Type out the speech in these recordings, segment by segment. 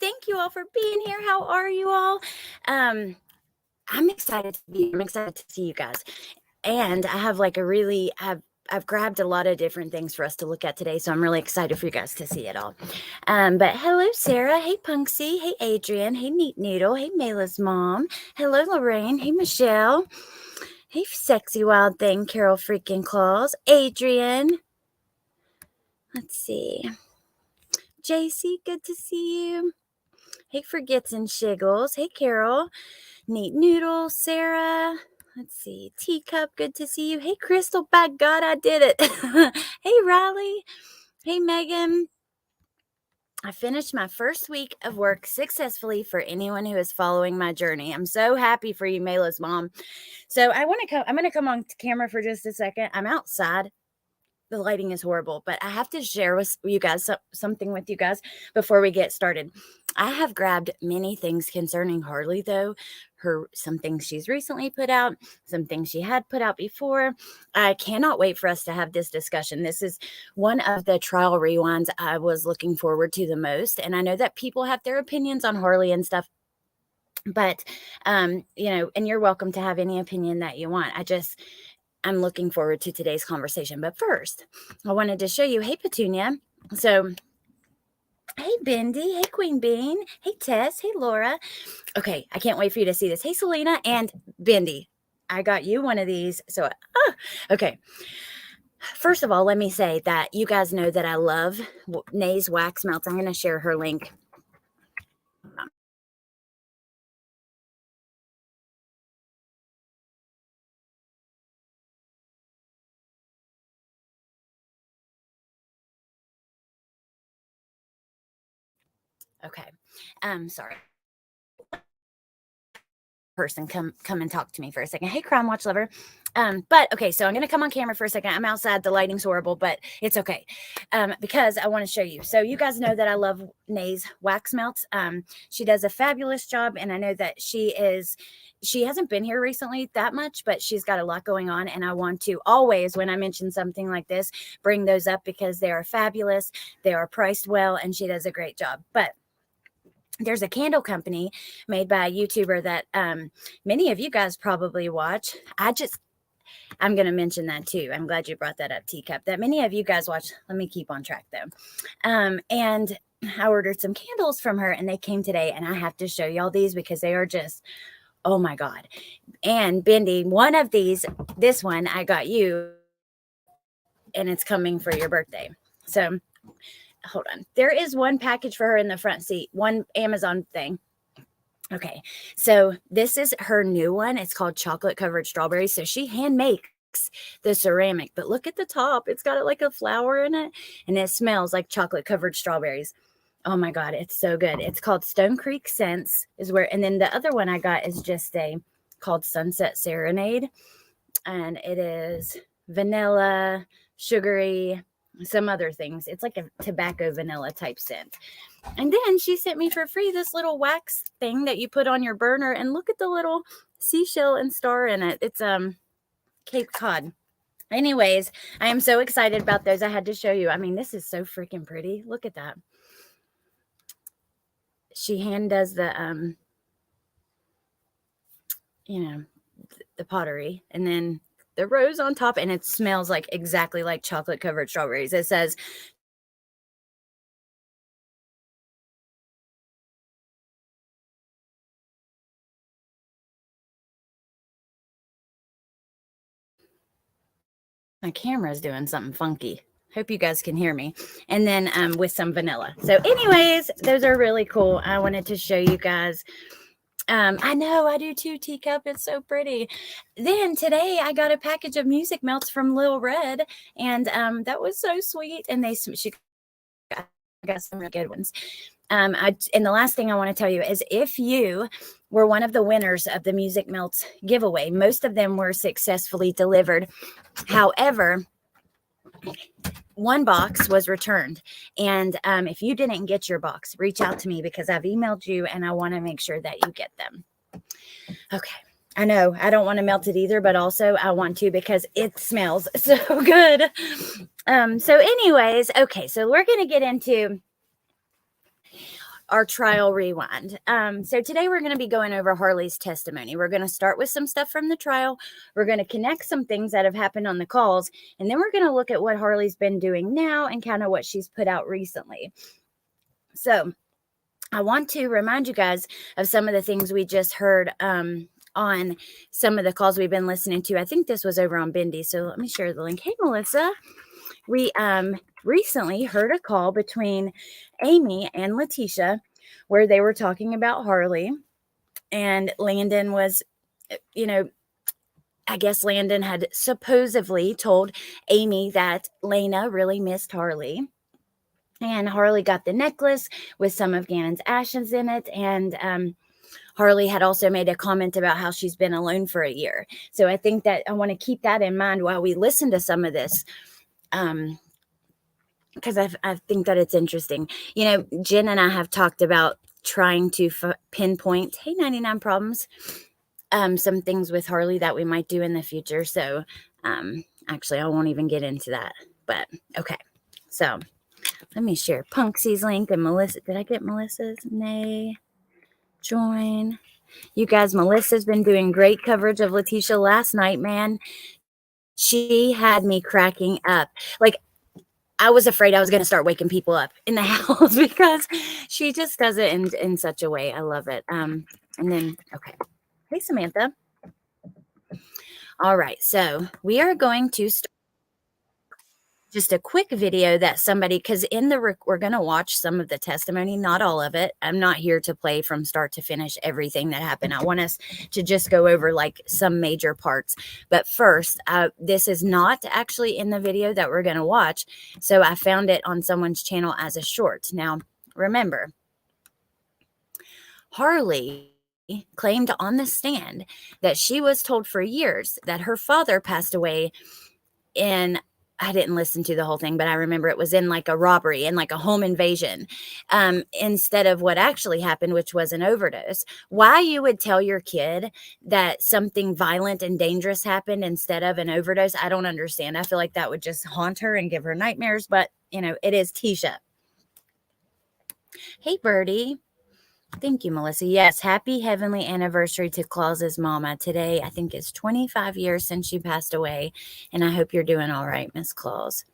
Thank you all for being here. How are you all? I'm excited I'm excited to see you guys. And I have like I've grabbed a lot of different things for us to look at today, so I'm really excited for you guys to see it all. But hello, Sarah. Hey, Punksy. Hey, Adrian. Hey, Neat Noodle. Hey, Mayla's mom. Hello, Lorraine. Hey, Michelle. Hey, Sexy Wild Thing, Carol Freaking Claus. Adrian. Let's see. JC, good to see you. Hey, Forgets and Shiggles. Hey, Carol. Neat Noodle, Sarah. Let's see. Teacup, good to see you. Hey, Crystal, by God, I did it. Hey, Riley. Hey, Megan. I finished my first week of work successfully for anyone who is following my journey. I'm so happy for you, Mayla's mom. So I'm going to come on camera for just a second. I'm outside. The lighting is horrible, but I have to share with you guys something with you guys before we get started. I have grabbed many things concerning Harley, though. Some things she's recently put out, some things she had put out before. I cannot wait for us to have this discussion. This is one of the trial rewinds I was looking forward to the most. And I know that people have their opinions on Harley and stuff, but, and you're welcome to have any opinion that you want. I'm looking forward to today's conversation. But first, I wanted to show you, hey, Petunia. So, hey, Bendy. Hey, Queen Bean. Hey, Tess. Hey, Laura. Okay, I can't wait for you to see this. Hey, Selena and Bendy. I got you one of these. So, okay. First of all, let me say that you guys know that I love Nay's wax melts. I'm going to share her link. Okay. Sorry. Person come and talk to me for a second. Hey, Crime Watch Lover. But okay, so I'm gonna come on camera for a second. I'm outside, the lighting's horrible, but it's okay. Because I want to show you. So you guys know that I love Nay's wax melts. She does a fabulous job, and I know that she hasn't been here recently that much, but she's got a lot going on, and I want to always, when I mention something like this, bring those up because they are fabulous, they are priced well, and she does a great job. But there's a candle company made by a YouTuber that many of you guys probably watch. I'm going to mention that too. I'm glad you brought that up, Teacup, that many of you guys watch. Let me keep on track though. And I ordered some candles from her and they came today, and I have to show y'all these because they are just, oh my God. And Bendy, one of these, this one I got you, and it's coming for your birthday. So hold on. There is one package for her in the front seat, one Amazon thing. Okay. So this is her new one. It's called Chocolate Covered Strawberries. So she hand makes the ceramic, but look at the top. It's got like a flower in it, and it smells like chocolate covered strawberries. Oh my God. It's so good. It's called Stone Creek Scents and then the other one I got is just called Sunset Serenade. And it is vanilla, sugary, some other things. It's like a tobacco vanilla type scent. And then she sent me for free this little wax thing that you put on your burner, and look at the little seashell and star in it. It's Cape Cod. Anyways, I am so excited about those. I had to show you. I mean, this is so freaking pretty. Look at that. She hand does the the pottery, and then the rose on top, and it smells like exactly like chocolate covered strawberries. It says my camera's doing something funky. Hope you guys can hear me. And then with some vanilla. So anyways, those are really cool. I wanted to show you guys. I know, I do too, Teacup. It's so pretty. Then today I got a package of music melts from Lil Red, and that was so sweet. And she got some really good ones. And the last thing I want to tell you is, if you were one of the winners of the Music Melts giveaway, most of them were successfully delivered. However, one box was returned. And if you didn't get your box, reach out to me because I've emailed you and I want to make sure that you get them. Okay. I know I don't want to melt it either, but also I want to because it smells so good. So anyways, okay. So we're going to get into our trial rewind. So today we're going to be going over Harley's testimony. We're going to start with some stuff from the trial. We're going to connect some things that have happened on the calls, and then we're going to look at what Harley's been doing now and kind of what she's put out recently. So I want to remind you guys of some of the things we just heard on some of the calls we've been listening to. I think this was over on Bendy, so let me share the link. Hey, Melissa. We recently heard a call between Amy and Letecia where they were talking about Harley, and Landon was, I guess Landon had supposedly told Amy that Lena really missed Harley. And Harley got the necklace with some of Gannon's ashes in it. And Harley had also made a comment about how she's been alone for a year. So I think that I want to keep that in mind while we listen to some of this. Because I think that it's interesting. Jen and I have talked about trying to pinpoint, hey, 99 Problems, some things with Harley that we might do in the future. So actually, I won't even get into that. But okay, so let me share Punksy's link and Melissa. Did I get Melissa's? Nay. Join. You guys, Melissa's been doing great coverage of Letecia last night, man. She had me cracking up. Like, I was afraid I was going to start waking people up in the house because she just does it in such a way. I love it. And then, okay. Hey, Samantha. All right. So we are going to start just a quick video that somebody, because we're going to watch some of the testimony, not all of it. I'm not here to play from start to finish everything that happened. I want us to just go over like some major parts. But first, this is not actually in the video that we're going to watch. So I found it on someone's channel as a short. Now, remember, Harley claimed on the stand that she was told for years that her father passed away I didn't listen to the whole thing, but I remember it was in like a robbery and like a home invasion, instead of what actually happened, which was an overdose. Why you would tell your kid that something violent and dangerous happened instead of an overdose, I don't understand. I feel like that would just haunt her and give her nightmares, but it is Tisha. Hey, Birdie. Thank you, Melissa. Yes, happy heavenly anniversary to Claus's mama. Today, I think it's 25 years since she passed away, and I hope you're doing all right, Miss Claus.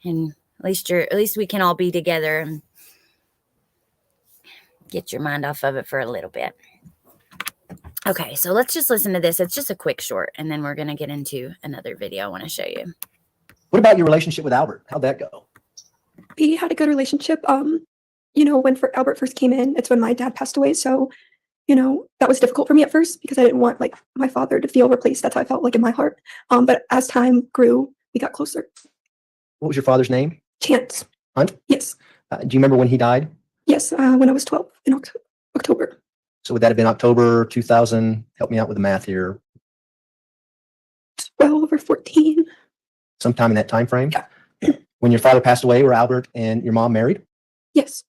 And at least we can all be together and get your mind off of it for a little bit. Okay, so let's just listen to this. It's just a quick short, and then we're going to get into another video I want to show you. What about your relationship with Albert? How'd that go? We had a good relationship. When Albert first came in, it's when my dad passed away. So, that was difficult for me at first because I didn't want like my father to feel replaced. That's how I felt like in my heart. But as time grew, we got closer. What was your father's name? Chance. Hunt? Yes. Do you remember when he died? Yes, when I was 12 in October. So would that have been October 2000? Help me out with the math here. 12 or 14. Sometime in that time frame? Yeah. When your father passed away, were Albert and your mom married? Yes.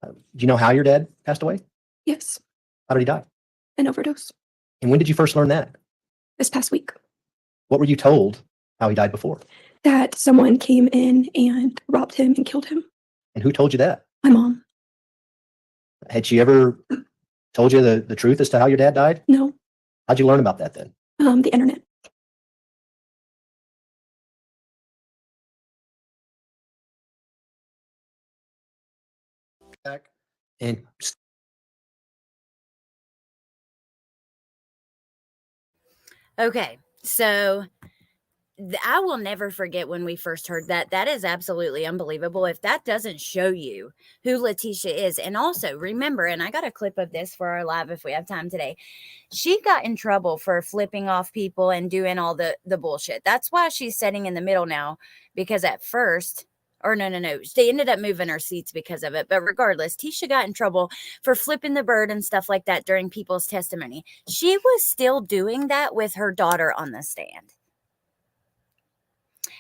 Do you know how your dad passed away? Yes. How did he die? An overdose. And when did you first learn that? This past week. What were you told how he died before? That someone came in and robbed him and killed him. And who told you that? My mom. Had she ever told you the truth as to how your dad died? No. How'd you learn about that then? The internet. And Okay, so I will never forget when we first heard that. That is absolutely unbelievable. If that doesn't show you who Letecia is, and also remember, and I got a clip of this for our live if we have time today, she got in trouble for flipping off people and doing all the bullshit. That's why she's sitting in the middle now, because at first, or no, they ended up moving her seats because of it. But regardless, Tisha got in trouble for flipping the bird and stuff like that during people's testimony. She was still doing that with her daughter on the stand.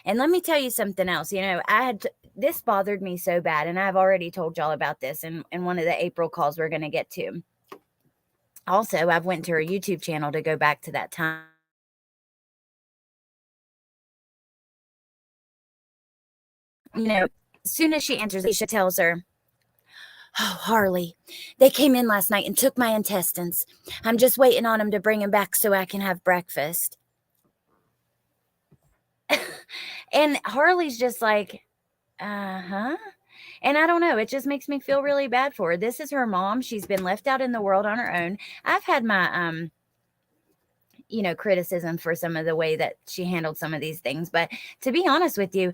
And let me tell you something else. This bothered me so bad, and I've already told y'all about this in one of the April calls we're going to get to. Also, I've went to her YouTube channel to go back to that time. As soon as she enters, Tisha tells her, Oh, Harley. They came in last night and took my intestines. I'm just waiting on them to bring them back so I can have breakfast. And Harley's just like, uh-huh. And I don't know, it just makes me feel really bad for her. This is her mom. She's been left out in the world on her own. I've had my criticism for some of the way that she handled some of these things, but to be honest with you,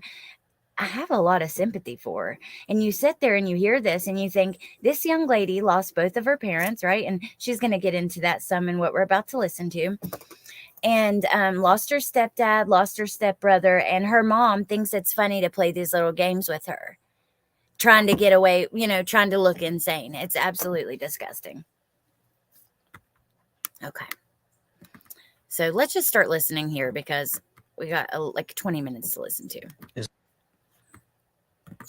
I have a lot of sympathy for her. And you sit there and you hear this and you think, this young lady lost both of her parents, right? And she's going to get into that some in what we're about to listen to. And lost her stepdad, lost her stepbrother, and her mom thinks it's funny to play these little games with her, trying to get away, trying to look insane. It's absolutely disgusting. Okay. So let's just start listening here because we got like 20 minutes to listen to.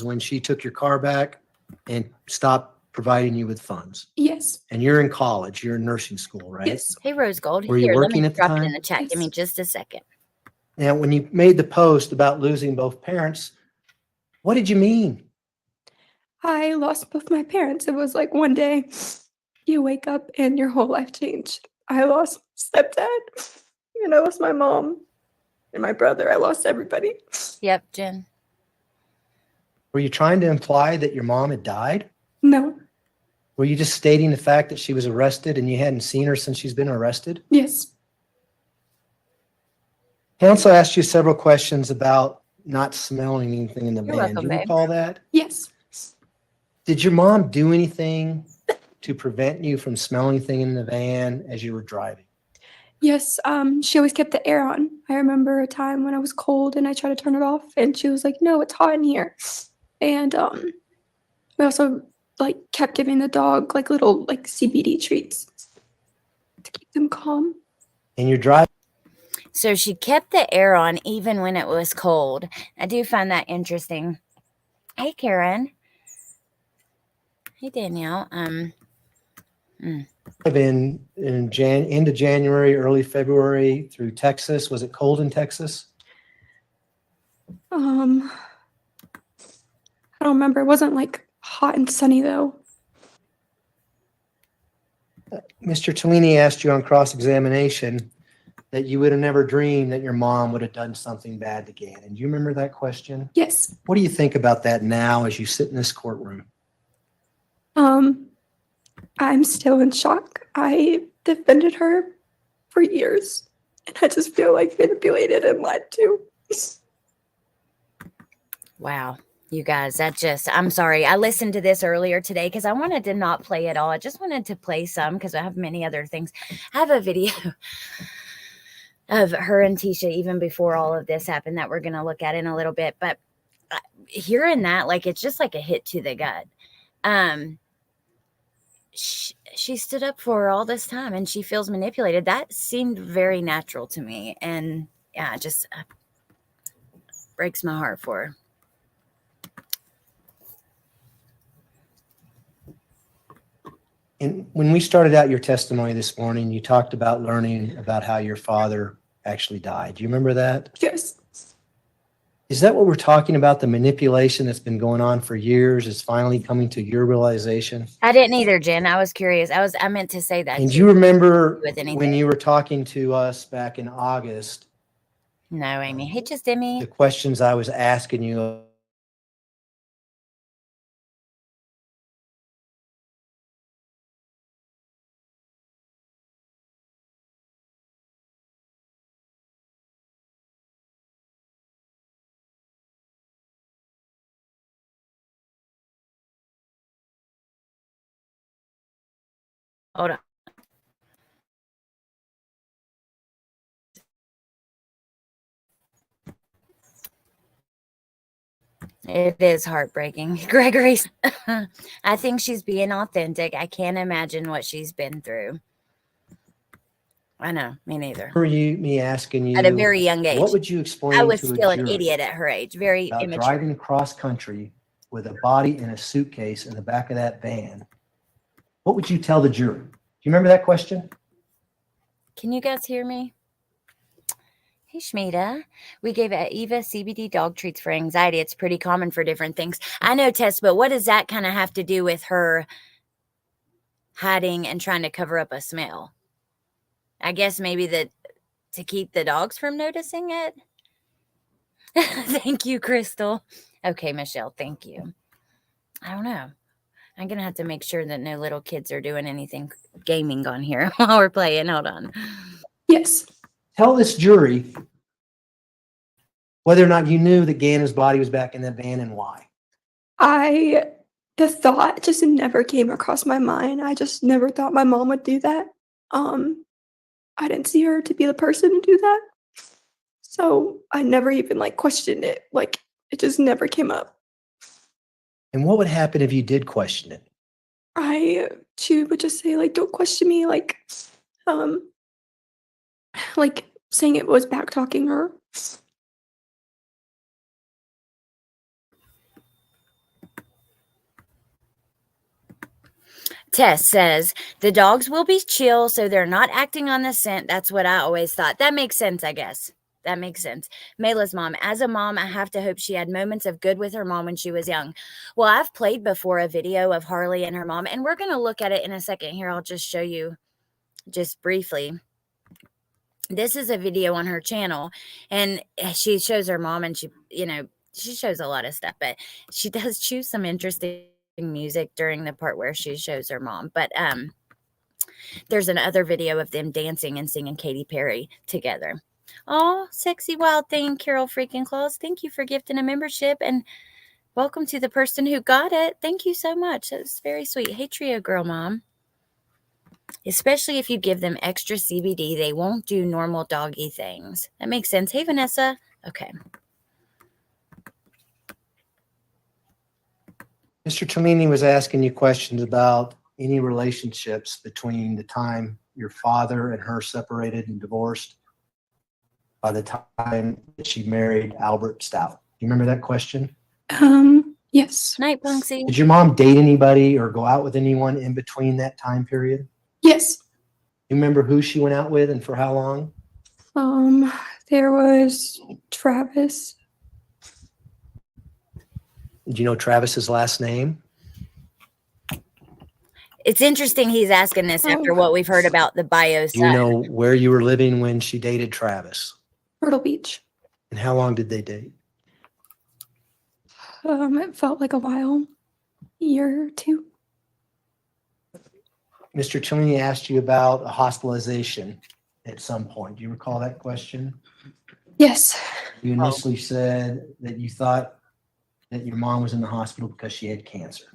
When she took your car back and stopped providing you with funds. Yes. And you're in college, you're in nursing school, right? Yes. Hey, Rose Gold. Were you Here, working let me at the drop it time? in the chat. Yes. Give me just a second. Now, when you made the post about losing both parents, what did you mean? I lost both my parents. It was like one day you wake up and your whole life changed. I lost stepdad and I lost my mom and my brother. I lost everybody. Yep, Jen. Were you trying to imply that your mom had died? No. Were you just stating the fact that she was arrested and you hadn't seen her since she's been arrested? Yes. I also asked you several questions about not smelling anything in the You're van. welcome, Do you babe. recall that? Yes. Did your mom do anything to prevent you from smelling anything in the van as you were driving? Yes. She always kept the air on. I remember a time when I was cold and I tried to turn it off and she was like, no, it's hot in here. And we also like kept giving the dog like little like CBD treats to keep them calm. And you're driving. So she kept the air on even when it was cold. I do find that interesting. Hey, Karen. Hey, Danielle. In into January, early February through Texas. Was it cold in Texas? I don't remember. It wasn't like hot and sunny though. Mr. Tellini asked you on cross-examination that you would have never dreamed that your mom would have done something bad to Gannon. Do you remember that question? Yes. What do you think about that now as you sit in this courtroom? I'm still in shock. I defended her for years and I just feel like manipulated and lied to. Wow. You guys, I'm sorry. I listened to this earlier today because I wanted to not play it all. I just wanted to play some because I have many other things. I have a video of her and Tisha even before all of this happened that we're going to look at in a little bit. But hearing that, like, it's just like a hit to the gut. She stood up for her all this time and she feels manipulated. That seemed very natural to me. And yeah, it just breaks my heart for her. And when we started out your testimony this morning, you talked about learning about how your father actually died. Do you remember that? Yes. Is that what we're talking about? The manipulation that's been going on for years is finally coming to your realization? I didn't either, Jen. I was curious. I meant to say that. And do you remember with anything. when you were talking to us back in August? No, Amy. Hey, just Demi. The questions I was asking you. Hold on. It is heartbreaking. Gregory, I think she's being authentic. I can't imagine what she's been through. I know, me neither. Me asking you At a very young age. what would you explain I was to still a an jury idiot at her age, very about immature. driving across country with a body in a suitcase in the back of that van? What would you tell the jury? Do you remember that question? Can you guys hear me? Hey, Shmita. We gave Eva CBD dog treats for anxiety. It's pretty common for different things. I know, Tess, but what does that kind of have to do with her hiding and trying to cover up a smell? I guess maybe that to keep the dogs from noticing it. Thank you, Crystal. Okay, Michelle, thank you. I don't know. I'm going to have to make sure that no little kids are doing anything gaming on here while we're playing. Hold on. Yes. Tell this jury whether or not you knew that Gannon's body was back in that van and why. The thought just never came across my mind. I just never thought my mom would do that. I didn't see her to be the person to do that. So I never even questioned it. It just never came up. And what would happen if you did question it? She would just say don't question me, saying it was back talking her. Tess says the dogs will be chill, so they're not acting on the scent. That's what I always thought. That makes sense, I guess. That makes sense. Mayla's mom. As a mom, I have to hope she had moments of good with her mom when she was young. Well, I've played before a video of Harley and her mom, and we're going to look at it in a second. Here, I'll just show you just briefly. This is a video on her channel, and she shows her mom, and she shows a lot of stuff, but she does choose some interesting music during the part where she shows her mom. But there's another video of them dancing and singing Katy Perry together. Oh, sexy wild thing, Carol freaking Claus. Thank you for gifting a membership, and welcome to the person who got it. Thank you so much. That's very sweet. Hey, Trio Girl Mom. Especially if you give them extra CBD, they won't do normal doggy things. That makes sense. Hey, Vanessa. Okay. Mr. Cellini was asking you questions about any relationships between the time your father and her separated and divorced by the time that she married Albert Stauch. You remember that question? Yes. Night, Punksy. Did your mom date anybody or go out with anyone in between that time period? Yes. You remember who she went out with and for how long? There was Travis. Did you know Travis's last name? It's interesting he's asking this after what we've heard about the bio Do you son. know where you were living when she dated Travis? Myrtle Beach. And how long did they date? It felt like a while. A year or two. Mr. Cellini asked you about a hospitalization at some point. Do you recall that question? Yes. You initially said that you thought that your mom was in the hospital because she had cancer.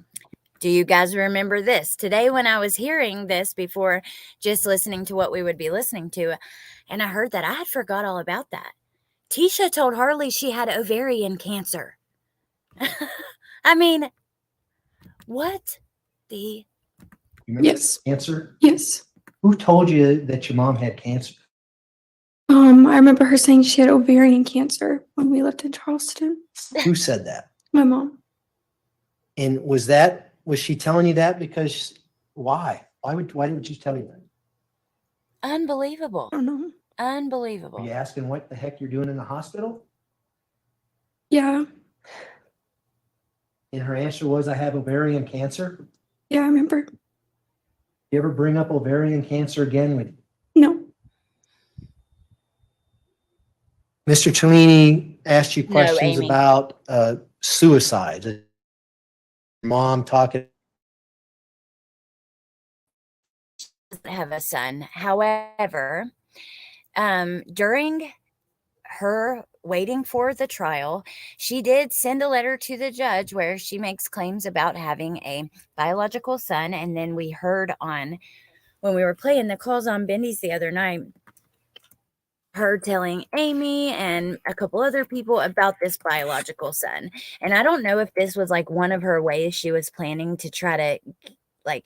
Do you guys remember this? Today, when I was hearing this before just listening to what we would be listening to, and I heard that, I had forgot all about that. Tisha told Harley she had ovarian cancer. I mean, what the? You remember Yes. cancer? Yes. Who told you that your mom had cancer? I remember her saying she had ovarian cancer when we lived in Charleston. Who said that? My mom. And was she telling you that because why? Why didn't you tell you that? Unbelievable. I don't know. Unbelievable. Were you asking what the heck you're doing in the hospital? Yeah. And her answer was, I have ovarian cancer. Yeah, I remember. You ever bring up ovarian cancer again with you? No. Mr. Cellini asked you No, questions Amy. about suicide. Mom talking. Doesn't have a son. However, during her waiting for the trial, she did send a letter to the judge where she makes claims about having a biological son. And then we heard on when we were playing the calls on Bendy's the other night, her telling Amy and a couple other people about this biological son. And I don't know if this was one of her ways she was planning to try to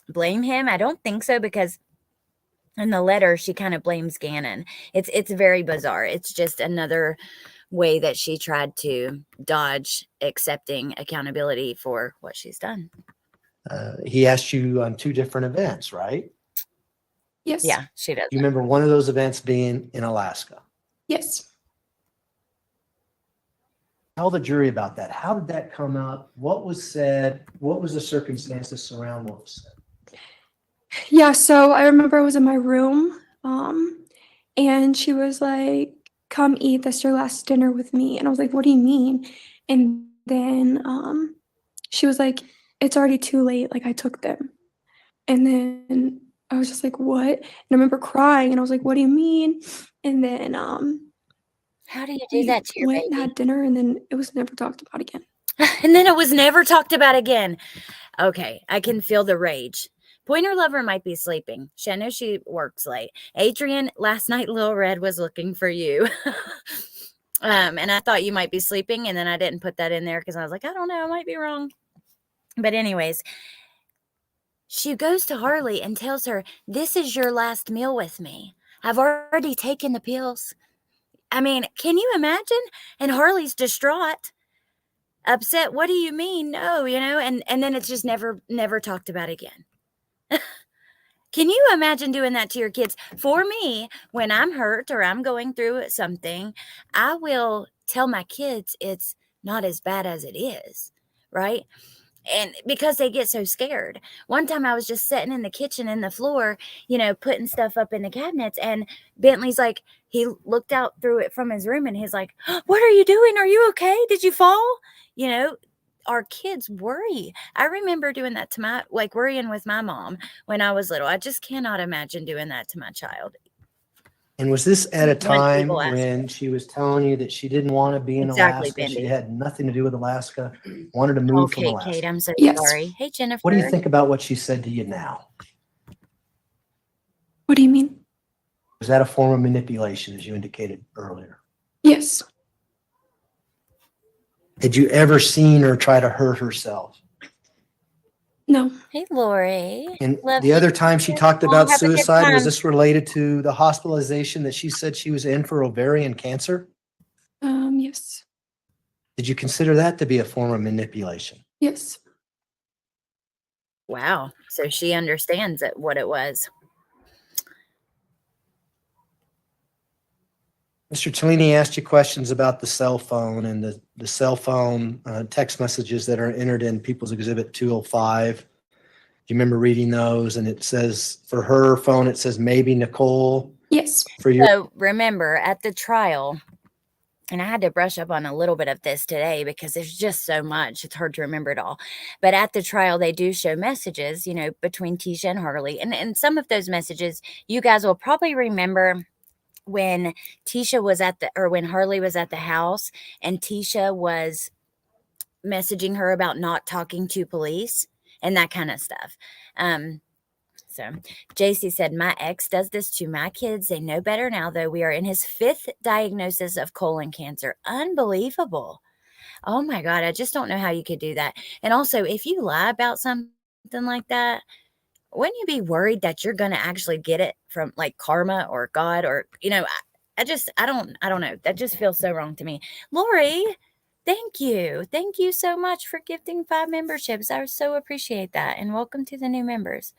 blame him. I don't think so, because in the letter she kind of blames Gannon. It's very bizarre. It's just another way that she tried to dodge accepting accountability for what she's done. He asked you on 2 different events, right? Yes. Yeah, she does. You remember one of those events being in Alaska? Yes. Tell the jury about that. How did that come up? What was said? What was the circumstances surrounding what was said? Yeah, so I remember I was in my room, and she was like, "Come eat. That's your last dinner with me." And I was like, "What do you mean?" And then she was like, "It's already too late. Like I took them." And then I was just like, "What?" And I remember crying, and I was like, "What do you mean?" And then How do you do we that to your went and baby? had dinner, and then it was never talked about again. And then it was never talked about again. Okay, I can feel the rage. Pointer Lover might be sleeping. I know she works late. Adrian, last night Lil Red was looking for you. And I thought you might be sleeping, and then I didn't put that in there because I was like, I don't know, I might be wrong. But anyways, she goes to Harley and tells her, this is your last meal with me. I've already taken the pills. I mean, can you imagine? And Harley's distraught, upset. What do you mean? No, and then it's just never talked about again. Can you imagine doing that to your kids? For me, when I'm hurt or I'm going through something, I will tell my kids it's not as bad as it is, right? And because they get so scared. One time I was just sitting in the kitchen in the floor, putting stuff up in the cabinets, and Bentley's like, he looked out through it from his room and he's like, what are you doing? Are you okay? Did you fall? Our kids worry. I remember doing that to worrying with my mom when I was little. I just cannot imagine doing that to my child. And was this at a When time people ask when she was telling you that she didn't want to be in Exactly, Alaska? She Bendy. had nothing to do with Alaska, wanted to Oh, move from Kate, Alaska. I'm so Yes. sorry. Hey, Jennifer. What do you think about what she said to you now? What do you mean? Was that a form of manipulation, as you indicated earlier? Yes. Had you ever seen her try to hurt herself? No. Hey, Lori. And Love the you. other time she talked Oh, about have a good suicide, was time. this related to the hospitalization that she said she was in for ovarian cancer? Yes. Did you consider that to be a form of manipulation? Yes. Wow. So she understands what it was. Mr. Cellini asked you questions about the cell phone and the cell phone text messages that are entered in People's Exhibit 205. Do you remember reading those? And it says, for her phone, it says maybe Nicole. Yes. For your So remember at the trial, and I had to brush up on a little bit of this today because there's just so much. It's hard to remember it all. But at the trial, they do show messages, between Tisha and Harley. And some of those messages, you guys will probably remember when Tisha was when Harley was at the house and Tisha was messaging her about not talking to police and that kind of stuff. So JC said, my ex does this to my kids. They know better now, though. We are in his 5th diagnosis of colon cancer. Unbelievable. Oh my God. I just don't know how you could do that. And also, if you lie about something like that, wouldn't you be worried that you're going to actually get it from like karma or God or, I don't know. That just feels so wrong to me. Lori, thank you. Thank you so much for gifting 5 memberships. I so appreciate that. And welcome to the new members.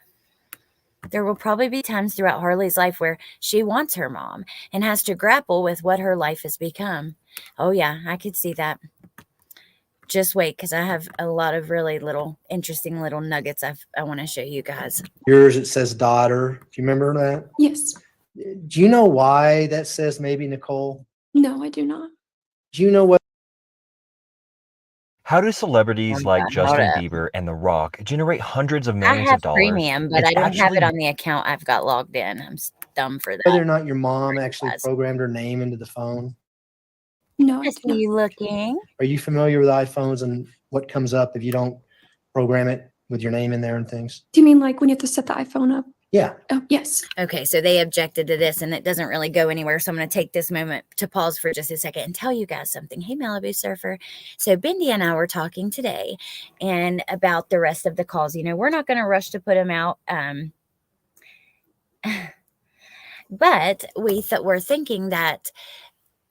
There will probably be times throughout Harley's life where she wants her mom and has to grapple with what her life has become. Oh yeah, I could see that. Just wait, because I have a lot of really interesting little nuggets I want to show you guys. yours, it says daughter. Do you remember that? Yes. Do you know why that says maybe Nicole? No, I do not. Do you know what? How do celebrities Oh, like God, hold Justin up. Bieber and The Rock generate hundreds of I millions have of dollars? premium, but It's I don't have actually it on the account I've got logged in. I'm dumb for that. Whether or not your mom actually Guys. programmed her name into the phone? No, I I do see not. you looking. Are you familiar with iPhones and what comes up if you don't program it with your name in there and things? Do you mean like when you have to set the iPhone up? Yeah. Oh, yes. Okay, so they objected to this and it doesn't really go anywhere. So I'm going to take this moment to pause for just a second and tell you guys something. Hey, Malibu Surfer. So Bendy and I were talking today and about the rest of the calls. We're not going to rush to put them out. But we're thinking that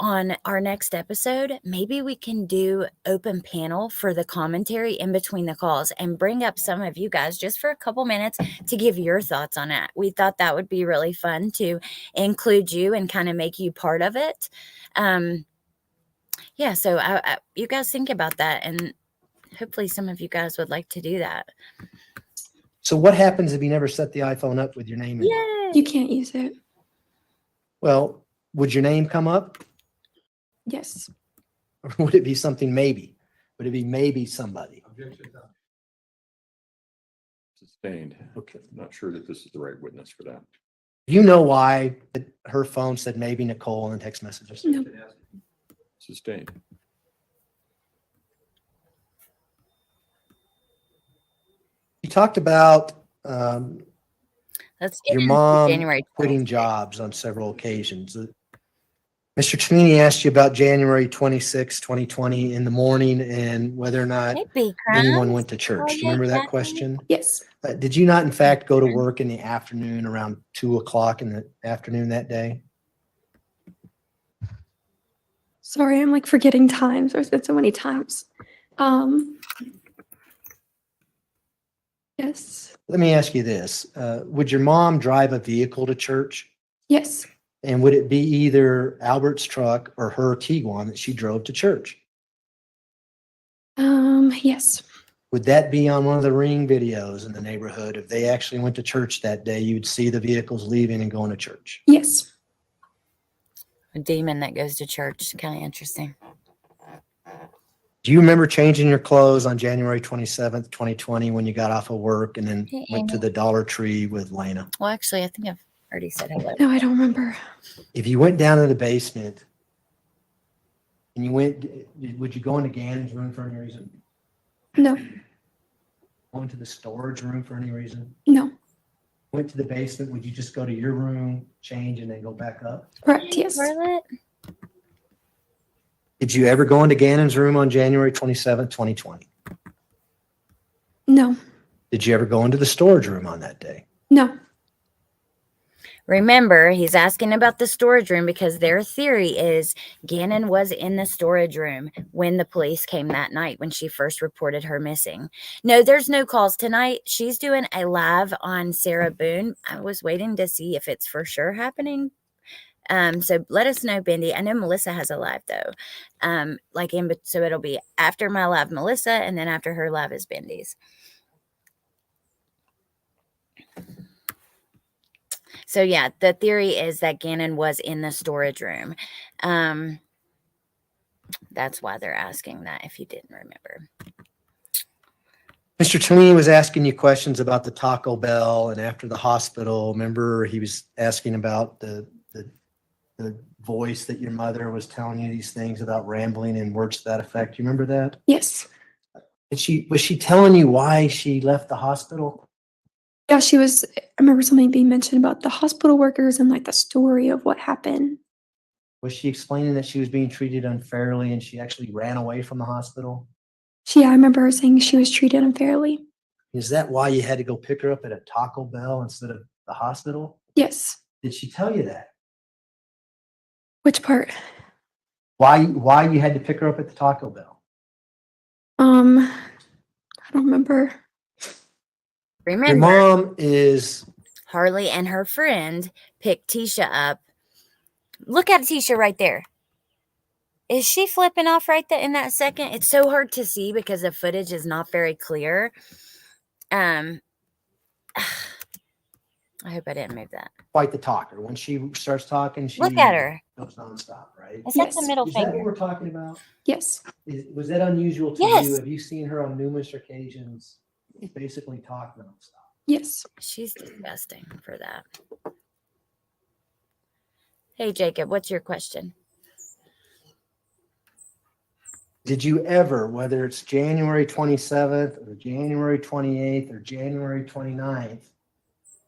on our next episode, maybe we can do open panel for the commentary in between the calls and bring up some of you guys just for a couple minutes to give your thoughts on it. We thought that would be really fun to include you and kind of make you part of it. Yeah, so you guys think about that, and hopefully some of you guys would like to do that. So what happens if you never set the iPhone up with your name in it? Yay! You can't use it. Well, Would your name come up? Yes. Or would it be something maybe? Would it be maybe somebody? sustained. Okay. I'm not sure that this is the right witness for that. You know why her phone said maybe Nicole in the text messages? No. Sustained. You talked about Let's get your into mom January quitting 26th. jobs on several occasions. Mr. Tonini asked you about January 26, 2020 in the morning and whether or not Hey, Big anyone Crumbs. went to church. Oh, Do you yeah, remember that Kathy. question? Yes. Did you not, in fact, go to work in the afternoon around 2:00 in the afternoon that day? Sorry, I'm like forgetting times. There's been so many times. Yes. Let me ask you this. Would your mom drive a vehicle to church? Yes. And would it be either Albert's truck or her Tiguan that she drove to church? Yes. Would that be on one of the Ring videos in the neighborhood? If they actually went to church that day, you'd see the vehicles leaving and going to church. Yes. A demon that goes to church. Kind of interesting. Do you remember changing your clothes on January 27th, 2020 when you got off of work and then Hey, went to Amy. the Dollar Tree with Lena? Well, actually, I think I've already said hello. No, I don't remember. If you went down to the basement and you went, would you go into Gannon's room for any reason? No. Go into the storage room for any reason? No. Went to the basement, would you just go to your room, change, and then go back up? Correct. Yes. Scarlett? Did you ever go into Gannon's room on January 27th, 2020? No. Did you ever go into the storage room on that day? No. Remember, he's asking about the storage room because their theory is Gannon was in the storage room when the police came that night when she first reported her missing. No, there's no calls tonight. She's doing a live on Sarah Boone. I was waiting to see if it's for sure happening. So let us know, Bendy. I know Melissa has a live though. So it'll be after my live, Melissa, and then after her live is Bendy's. So yeah, the theory is that Gannon was in the storage room. That's why they're asking that if you didn't remember. Mr. Tonini was asking you questions about the Taco Bell and after the hospital. Remember, he was asking about the voice that your mother was telling you these things about rambling and words to that effect. You remember that? Yes. Was she telling you why she left the hospital? Yeah, she was. I remember something being mentioned about the hospital workers and like the story of what happened. Was she explaining that she was being treated unfairly and she actually ran away from the hospital? Yeah, I remember her saying she was treated unfairly. Is that why you had to go pick her up at a Taco Bell instead of the hospital? Yes. Did she tell you that? Which part? Why you had to pick her up at the Taco Bell? I don't remember. Your Remember, mom is Harley and her friend picked Tisha up. Look at Tisha right there. Is she flipping off right there in that second? It's so hard to see because the footage is not very clear. I hope I didn't move that. quite the talker. When she starts talking, she Look at her. goes nonstop, right? Is that the Yes. middle Is that what finger? we're talking about? Yes. Was that unusual to Yes. you? Have you seen her on numerous occasions basically talk nonstop? Yes. She's disgusting for that. Hey, Jacob, what's your question? Did you ever, whether it's January 27th or January 28th or January 29th,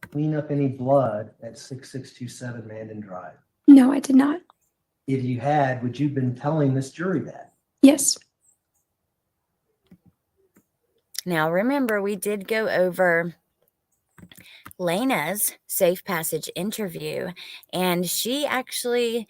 clean up any blood at 6627 Mandan Drive? No, I did not. If you had, would you have been telling this jury that? Yes. Now, remember, we did go over Lena's safe passage interview, and she actually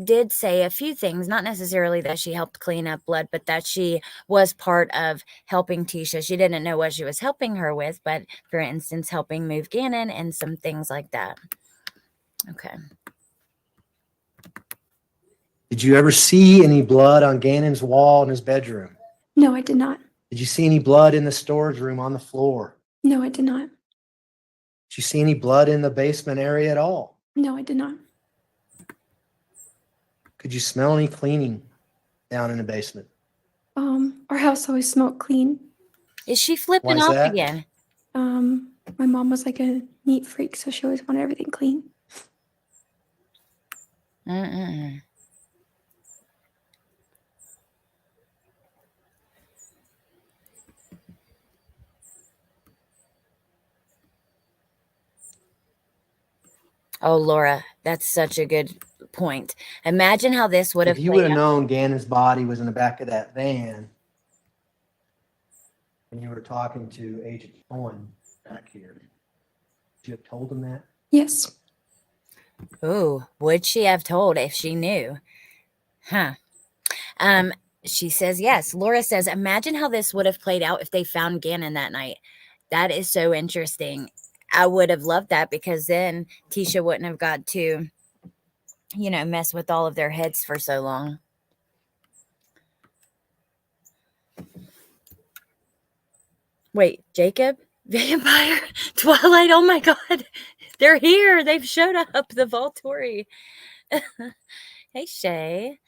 did say a few things, not necessarily that she helped clean up blood, but that she was part of helping Tisha. She didn't know what she was helping her with, but for instance, helping move Gannon and some things like that. Okay. Did you ever see any blood on Gannon's wall in his bedroom? No, I did not. Did you see any blood in the storage room on the floor? No, I did not. Did you see any blood in the basement area at all? No, I did not. Could you smell any cleaning down in the basement? Our house always smelled clean. Is she Why flipping is off that? again? My mom was like a neat freak, so she always wanted everything clean. Mm-mm. Oh, Laura, that's such a good point. Imagine how this would have If you would played have out. known Gannon's body was in the back of that van and you were talking to Agent Owen back here, would you have told him that? Yes. Oh, would she have told if she knew? Huh. She says yes. Laura says, imagine how this would have played out if they found Gannon that night. That is so interesting. I would have loved that because then Tisha wouldn't have got to, mess with all of their heads for so long. Wait, Jacob? Vampire? Twilight? Oh my God. They're here. They've showed up. The Volturi. Hey, Shay.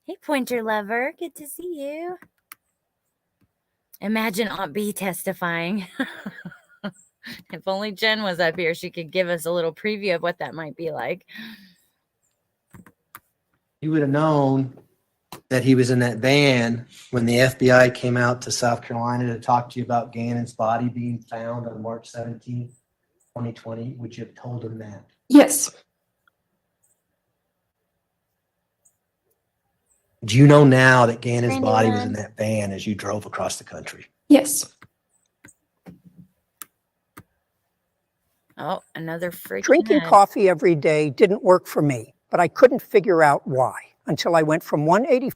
Hey, Pointer Lover. Good to see you. Imagine Aunt B testifying. If only Jen was up here, she could give us a little preview of what that might be like. You would have known that he was in that van when the FBI came out to South Carolina to talk to you about Gannon's body being found on March 17th, 2020. Would you have told him that? Yes. Do you know now that Gannon's Randy body was Run. in that van as you drove across the country? Yes. Oh, another freaking Drinking ad. coffee every day didn't work for me, but I couldn't figure out why until I went from 180.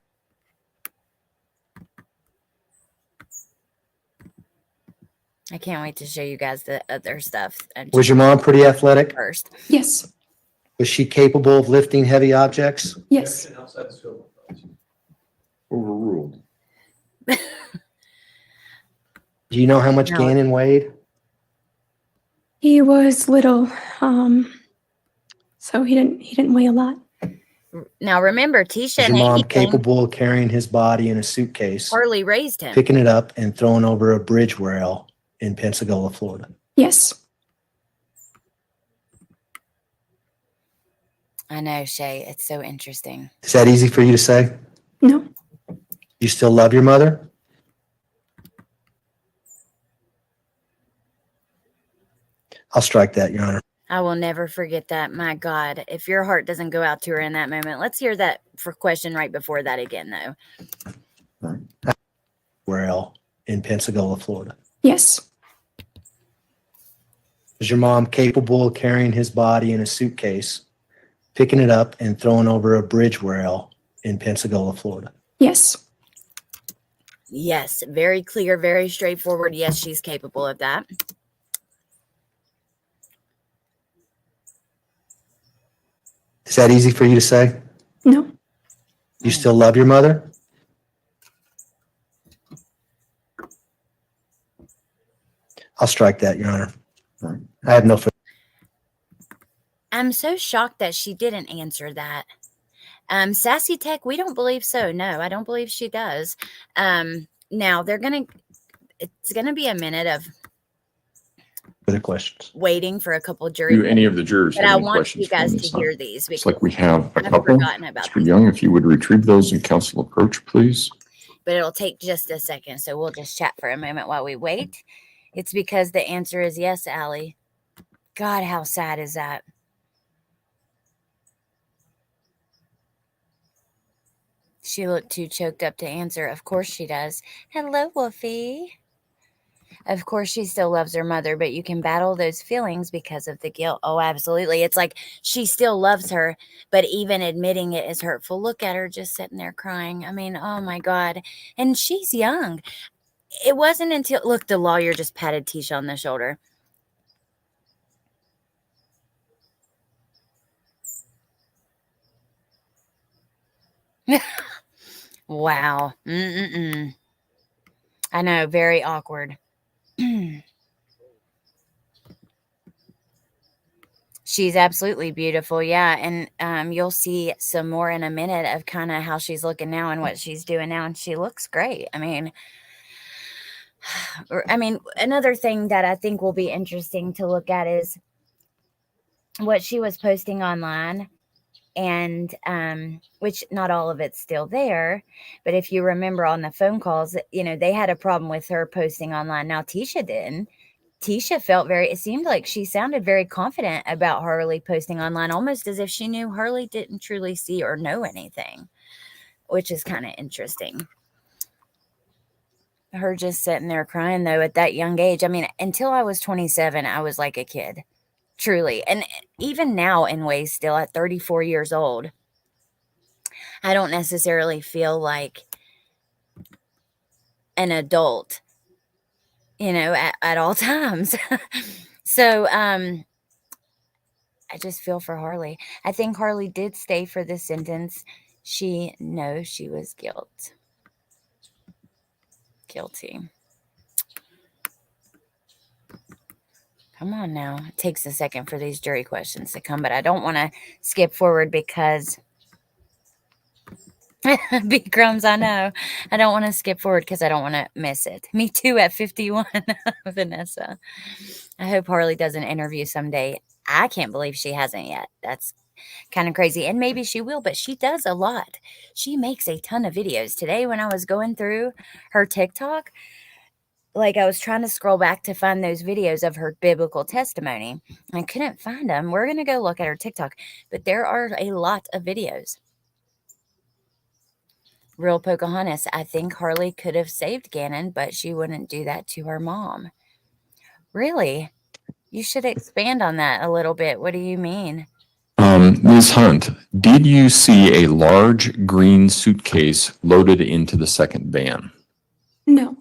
I can't wait to show you guys the other stuff. Was your mom pretty athletic? First? Yes. Was she capable of lifting heavy objects? Yes. Overruled. Do you know how much No. Gannon weighed? He was little, so he didn't weigh a lot. Now remember, Tisha Was and your mom anything, capable of carrying his body in a suitcase, Harley raised him. picking it up and throwing over a bridge rail in Pensacola, Florida? Yes. I know, Shay. It's so interesting. Is that easy for you to say? No. You still love your mother? I'll strike that, Your Honor. I will never forget that. My God, if your heart doesn't go out to her in that moment, let's hear that for question right before that again, though. Rail in Pensacola, Florida. Yes. Was your mom capable of carrying his body in a suitcase, picking it up and throwing over a bridge rail in Pensacola, Florida? Yes. Yes, very clear, very straightforward. Yes, she's capable of that. Is that easy for you to say? No. You still love your mother? I'll strike that, Your Honor. I have no. I'm so shocked that she didn't answer that. Sassy Tech, we don't believe so. No, I don't believe she does. Now it's gonna be a minute of Further questions? waiting for a couple jury. Do any of the jurors But have I any want questions you guys for to me, son? hear these Looks because like we have a I've couple. forgotten about Mr. these. Young, if you would retrieve those in council approach, please. But it'll take just a second. So we'll just chat for a moment while we wait. It's because the answer is yes, Allie. God, how sad is that? She looked too choked up to answer. Of course she does. Hello, Wolfie. Of course, she still loves her mother, but you can battle those feelings because of the guilt. Oh, absolutely. It's like she still loves her, but even admitting it is hurtful. Look at her just sitting there crying. I mean, oh my God. And she's young. It wasn't until, look, the lawyer just patted Tisha on the shoulder. Wow. Mm-mm-mm. I know, very awkward. She's absolutely beautiful. Yeah. And you'll see some more in a minute of kind of how she's looking now and what she's doing now. And she looks great. I mean, another thing that I think will be interesting to look at is what she was posting online. And which not all of it's still there, but if you remember on the phone calls, they had a problem with her posting online. Now Tisha didn't. Tisha felt it seemed like she sounded very confident about Harley posting online, almost as if she knew Harley didn't truly see or know anything, which is kind of interesting. Her just sitting there crying, though, at that young age. I mean, until I was 27, I was like a kid, truly. And even now, in ways, still at 34 years old, I don't necessarily feel like an adult, at all times. So, I just feel for Harley. I think Harley did stay for the sentence. She knows she was guilty. Come on now. It takes a second for these jury questions to come, but I don't want to skip forward because big crumbs, I know. I don't want to skip forward because I don't want to miss it. Me too at 51, Vanessa. I hope Harley does an interview someday. I can't believe she hasn't yet. That's kind of crazy. And maybe she will, but she does a lot. She makes a ton of videos. Today, when I was going through her TikTok, like I was trying to scroll back to find those videos of her biblical testimony. I couldn't find them. We're going to go look at her TikTok, but there are a lot of videos. Real Pocahontas. I think Harley could have saved Gannon, but she wouldn't do that to her mom. Really? You should expand on that a little bit. What do you mean? Ms. Hunt, did you see a large green suitcase loaded into the second van? No.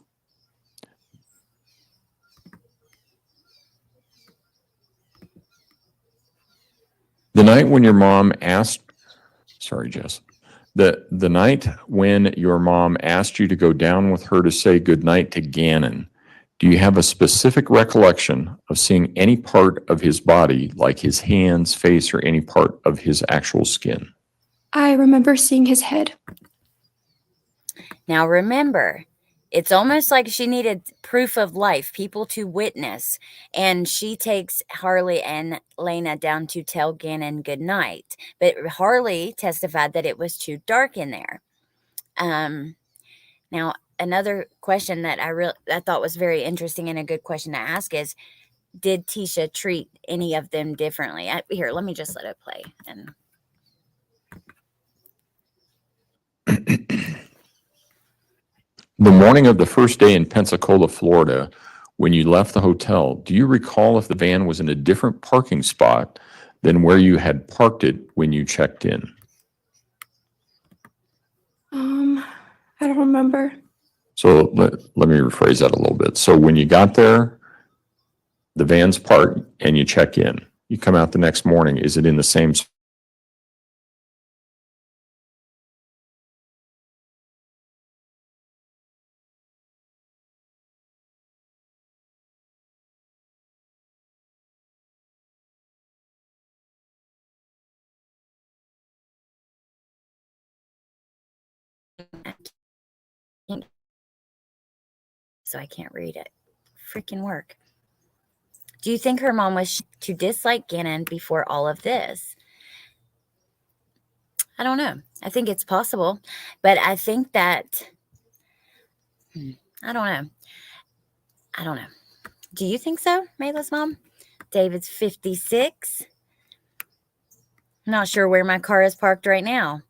The night when your mom asked, sorry, Jess, the night when your mom asked you to go down with her to say goodnight to Gannon, do you have a specific recollection of seeing any part of his body, like his hands, face, or any part of his actual skin? I remember seeing his head. Now remember, it's almost like she needed proof of life, people to witness. And she takes Harley and Lena down to tell Gannon goodnight. But Harley testified that it was too dark in there. Now, another question that I thought was very interesting and a good question to ask is, did Tisha treat any of them differently? Here, let me just let it play. And The morning of the first day in Pensacola, Florida, when you left the hotel, do you recall if the van was in a different parking spot than where you had parked it when you checked in? I don't remember. So let me rephrase that a little bit. So when you got there, the van's parked and you check in. You come out the next morning, is it in the same spot? so I can't read it. Freaking work. Do you think her mom was to dislike Gannon before all of this? I don't know. I think it's possible, but I think that, I don't know. I don't know. Do you think so, Mayla's mom? David's 56. I'm not sure where my car is parked right now.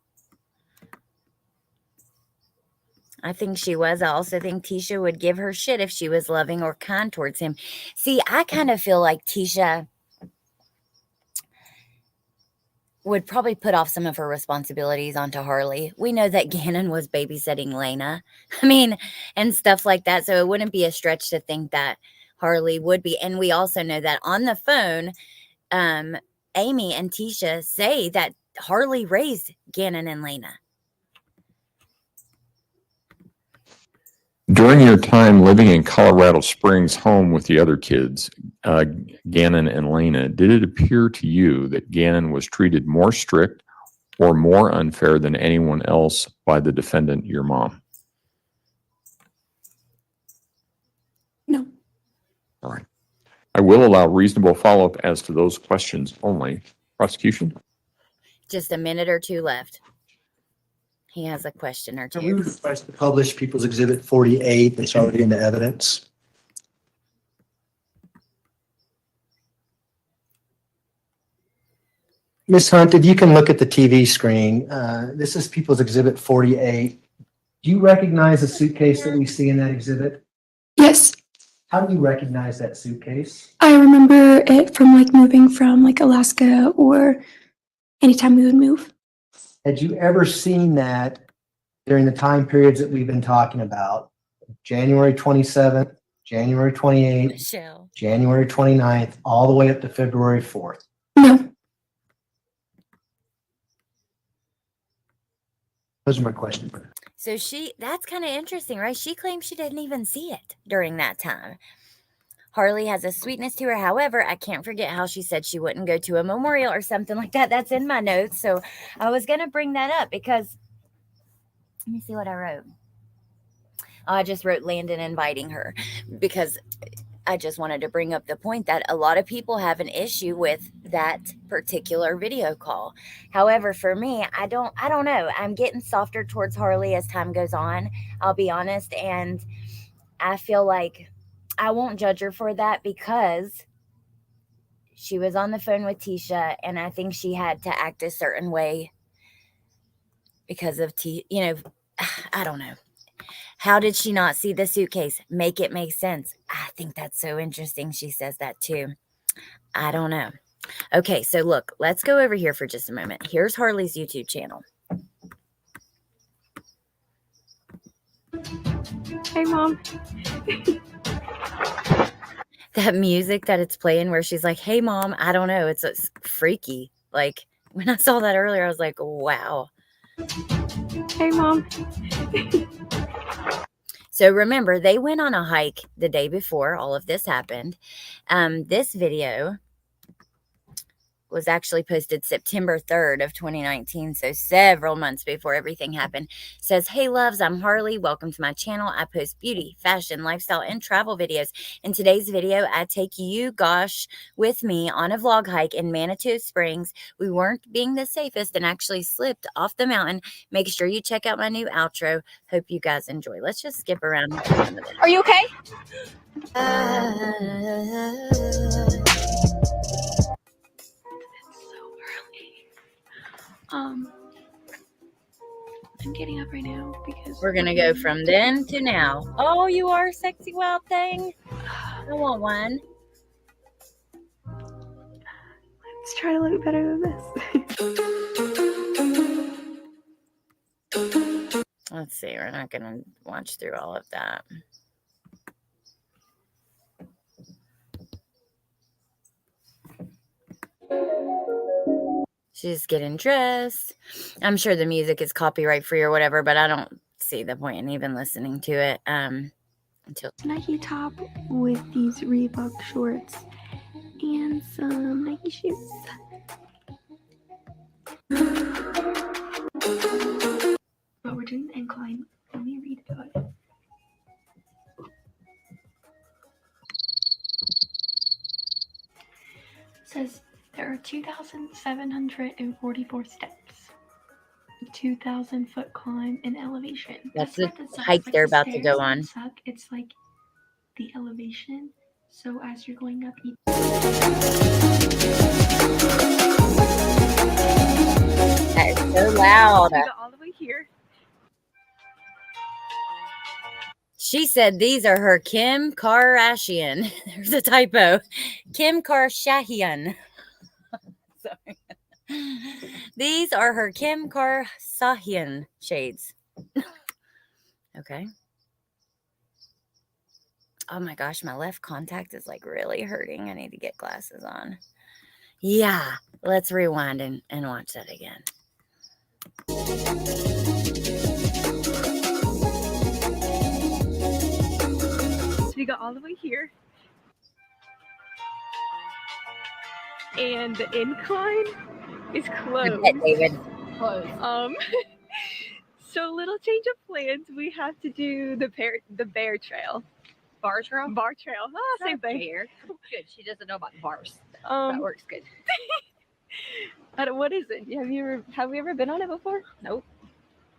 I think she was. I also think Tisha would give her shit if she was loving or kind towards him. See, I kind of feel like Tisha would probably put off some of her responsibilities onto Harley. We know that Gannon was babysitting Lena. I mean, and stuff like that. So it wouldn't be a stretch to think that Harley would be. And we also know that on the phone, Amy and Tisha say that Harley raised Gannon and Lena. During your time living in Colorado Springs home with the other kids, Gannon and Lena, did it appear to you that Gannon was treated more strict or more unfair than anyone else by the defendant, your mom? No. All right. I will allow reasonable follow-up as to those questions only. Prosecution? Just a minute or two left. He has a question or We two. request to publish People's Exhibit 48 that's already in the evidence. Ms. Hunt, if you can look at the TV screen, this is People's Exhibit 48. Do you recognize the suitcase that we see in that exhibit? Yes, How do you recognize that suitcase? I remember it from like moving from like Alaska or anytime we would move. Had you ever seen that during the time periods that we've been talking about? January 27th, January 28th, Michelle. January 29th, all the way up to February 4th. No, Those are my questions. So that's kind of interesting, right? She claims she didn't even see it during that time. Harley has a sweetness to her. However, I can't forget how she said she wouldn't go to a memorial or something like that. That's in my notes. So I was going to bring that up because let me see what I wrote. I just wrote Landon inviting her because I just wanted to bring up the point that a lot of people have an issue with that particular video call. However, for me, I don't know. I'm getting softer towards Harley as time goes on. I'll be honest. And I feel like I won't judge her for that because she was on the phone with Tisha and I think she had to act a certain way because of I don't know. How did she not see the suitcase? Make it make sense. I think that's so interesting. She says that too. I don't know. Okay, so look, let's go over here for just a moment. Here's Harley's YouTube channel. hey mom. That music that it's playing where she's like, hey mom, I don't know. It's freaky. Like when I saw that earlier, I was like, wow. Hey mom. So remember, they went on a hike the day before all of this happened. This video was actually posted September 3rd of 2019, so several months before everything happened. It says, hey loves, I'm Harley. Welcome to my channel. I post beauty, fashion, lifestyle, and travel videos. In today's video, I take you, Gosh, with me on a vlog hike in Manitou Springs. We weren't being the safest and actually slipped off the mountain. Make sure you check out my new outro. Hope you guys enjoy. Let's just skip around. Are you okay? I'm getting up right now because We're going to go from then to now. Oh, you are a sexy wild thing. I want one. let's try to look better than this. Let's see. We're not going to watch through all of that. She's getting dressed. I'm sure the music is copyright free or whatever, but I don't see the point in even listening to it until Nike top with these Reebok shorts and some Nike shoes. But we're doing the incline. Let me read about it. It says there are 2,744 steps, 2,000-foot climb in elevation. That's not the sucks. hike Like, they're the about to stairs go don't on. suck. It's like the elevation. So as you're going up, That is so loud. we got all the way here. She said these are her Kim Kardashian. There's a typo. Kim Kardashian. Sorry. These are her Kim Kardashian shades. Okay. Oh my gosh, my left contact is like really hurting. I need to get glasses on. Yeah, let's rewind and watch that again. So we got all the way here. And the incline is closed. David. Closed. So little change of plans. We have to do the bear trail. Bar trail? Bar trail. Ah, same thing. Bear. Good. She doesn't know about bars. That Um, works good. what is it? Have we ever been on it before? Nope.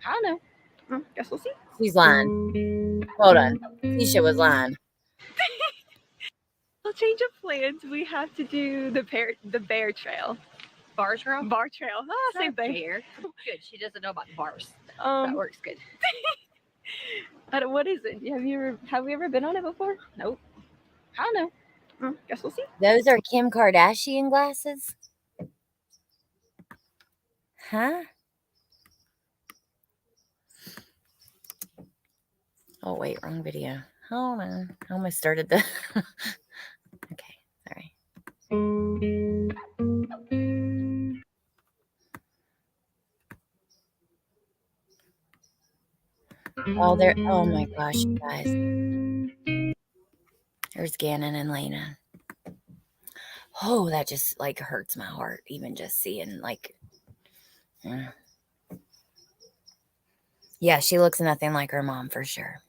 I don't know. Guess we'll see. She's lying. Hold on. Tisha was lying. Little change of plans. We have to do the bear trail. Bar trail? Bar trail. Ah, same thing. Bear. Good. She doesn't know about bars. That Um, works good. what is it? Have we ever been on it before? Nope. I don't know. Guess we'll see. Those are Kim Kardashian glasses? Huh? Oh, wait, wrong video. Hold on. I almost started the... Okay, sorry. Oh, there. Oh my gosh, you guys. There's Gannon and Lena. Oh, that just like hurts my heart, even just seeing like. Yeah, she looks nothing like her mom for sure.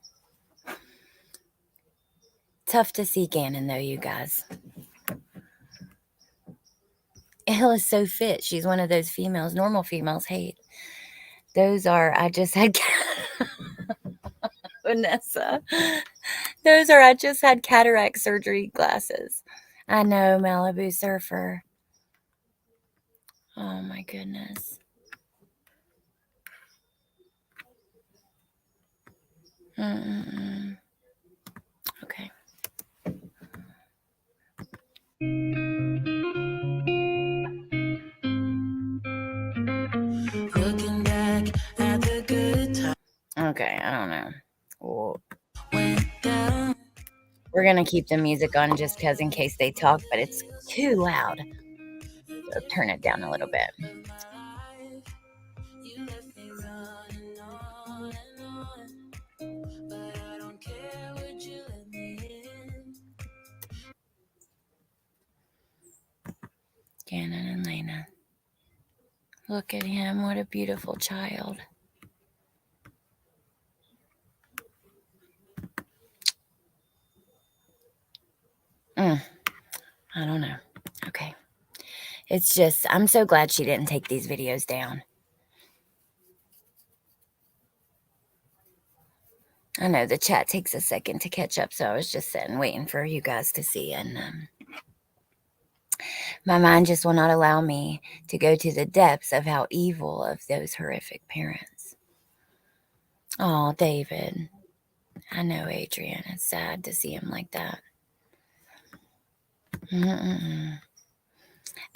Tough to see Gannon though, you guys. Ella's so fit. She's one of those females. Normal females hate. Those are, I just had Vanessa. Those are, I just had cataract surgery glasses. I know, Malibu Surfer. Oh my goodness. Okay. Looking back at the good time. Okay, I don't know. Well, we're gonna keep the music on just because in case they talk, but it's too loud. So turn it down a little bit. Gannon and Lena. Look at him. What a beautiful child. I don't know. Okay. It's just, I'm so glad she didn't take these videos down. I know the chat takes a second to catch up, so I was just sitting waiting for you guys to see. And my mind just will not allow me to go to the depths of how evil of those horrific parents. Oh, David. I know, Adrian. It's sad to see him like that.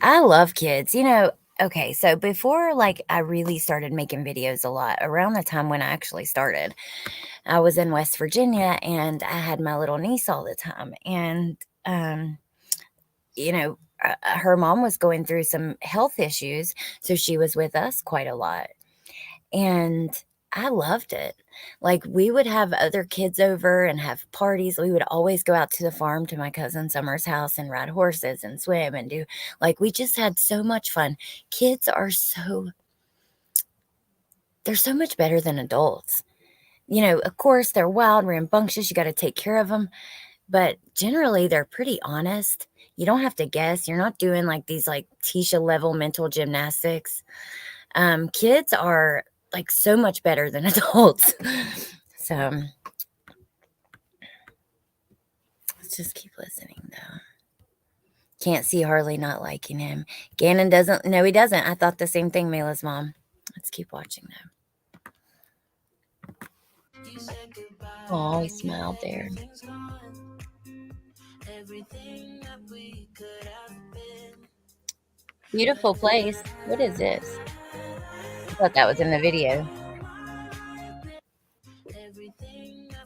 I love kids. You know, okay, so before like I really started making videos a lot, around the time when I actually started, I was in West Virginia and I had my little niece all the time. And, you know, her mom was going through some health issues, so she was with us quite a lot. And I loved it. Like, we would have other kids over and have parties. We would always go out to the farm to my cousin Summer's house and ride horses and swim and do, like, we just had so much fun. Kids are they're so much better than adults. You know, of course, they're wild, rambunctious. You got to take care of them. But generally, they're pretty honest. You don't have to guess. You're not doing like these like Tisha level mental gymnastics. Kids are like so much better than adults. So let's just keep listening though. Can't see Harley not liking him. Gannon doesn't. No, he doesn't. I thought the same thing, Mayla's mom. Let's keep watching though. Oh, he smiled there. Beautiful place. What is this? I thought that was in the video.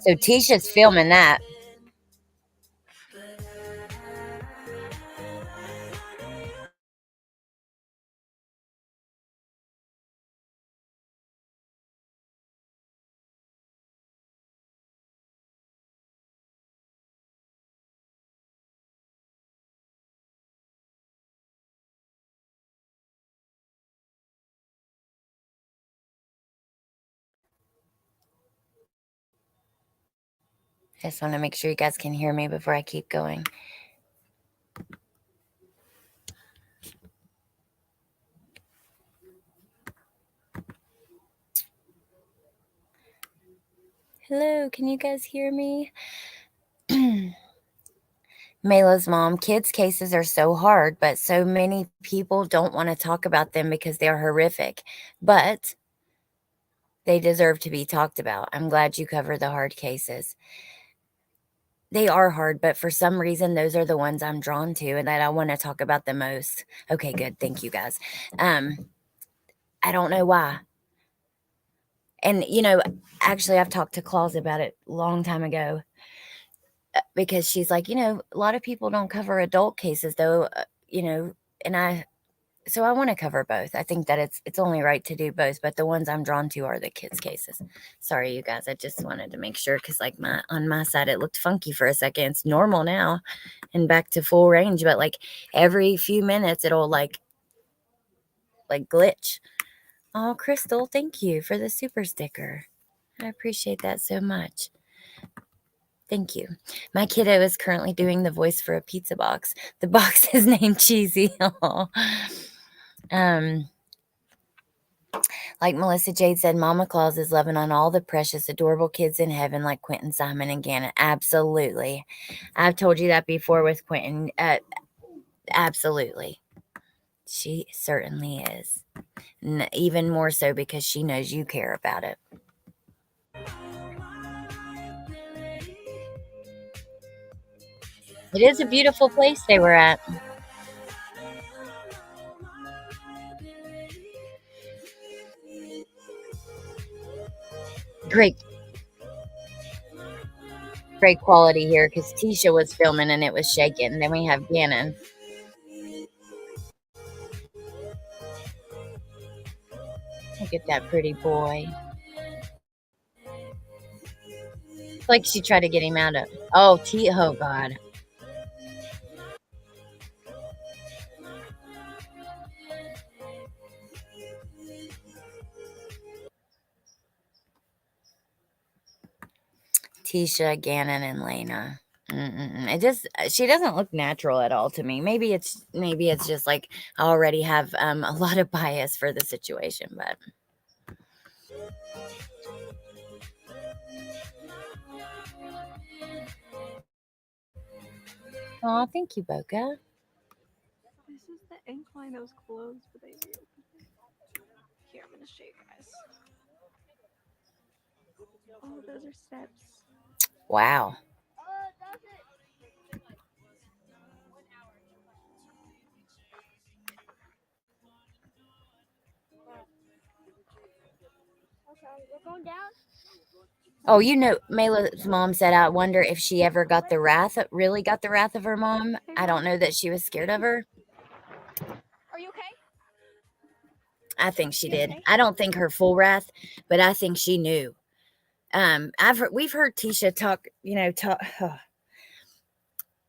So Tisha's filming that. I just want to make sure you guys can hear me before I keep going. Hello, can you guys hear me? Mayla's mom, kids' cases are so hard, but so many people don't want to talk about them because they're horrific. But they deserve to be talked about. I'm glad you covered the hard cases. They are hard, but for some reason, those are the ones I'm drawn to and that I want to talk about the most. Okay, good. Thank you, guys. I don't know why. And, actually, I've talked to Claus about it a long time ago because she's like, a lot of people don't cover adult cases, though, and so I want to cover both. I think that it's only right to do both, but the ones I'm drawn to are the kids' cases. Sorry, you guys. I just wanted to make sure because, on my side, it looked funky for a second. It's normal now and back to full range, but every few minutes, it'll like glitch. Oh, Crystal, thank you for the super sticker. I appreciate that so much. Thank you. My kiddo is currently doing the voice for a pizza box. The box is named Cheesy. Like Melissa Jade said, Mama Claus is loving on all the precious, adorable kids in heaven like Quentin, Simon, and Gannon. Absolutely. I've told you that before with Quentin. Absolutely. She certainly is. Even more so because she knows you care about it. It is a beautiful place they were at. Great quality here because Tisha was filming and it was shaking. And then we have Gannon. Look at that pretty boy. It's like she tried to get him out of. Oh, God. Tisha, Gannon, and Lena. She doesn't look natural at all to me. Maybe it's just like I already have a lot of bias for the situation, but. Oh, thank you, Boca. This is the incline that was closed, but they reopened it. Here, I'm gonna show you guys. Oh, those are steps. Wow. We're going down. Oh, Mayla's mom said, I wonder if she ever really got the wrath of her mom. I don't know that she was scared of her. Are you okay? I think she did. I don't think her full wrath, but I think she knew. We've heard Tisha talk.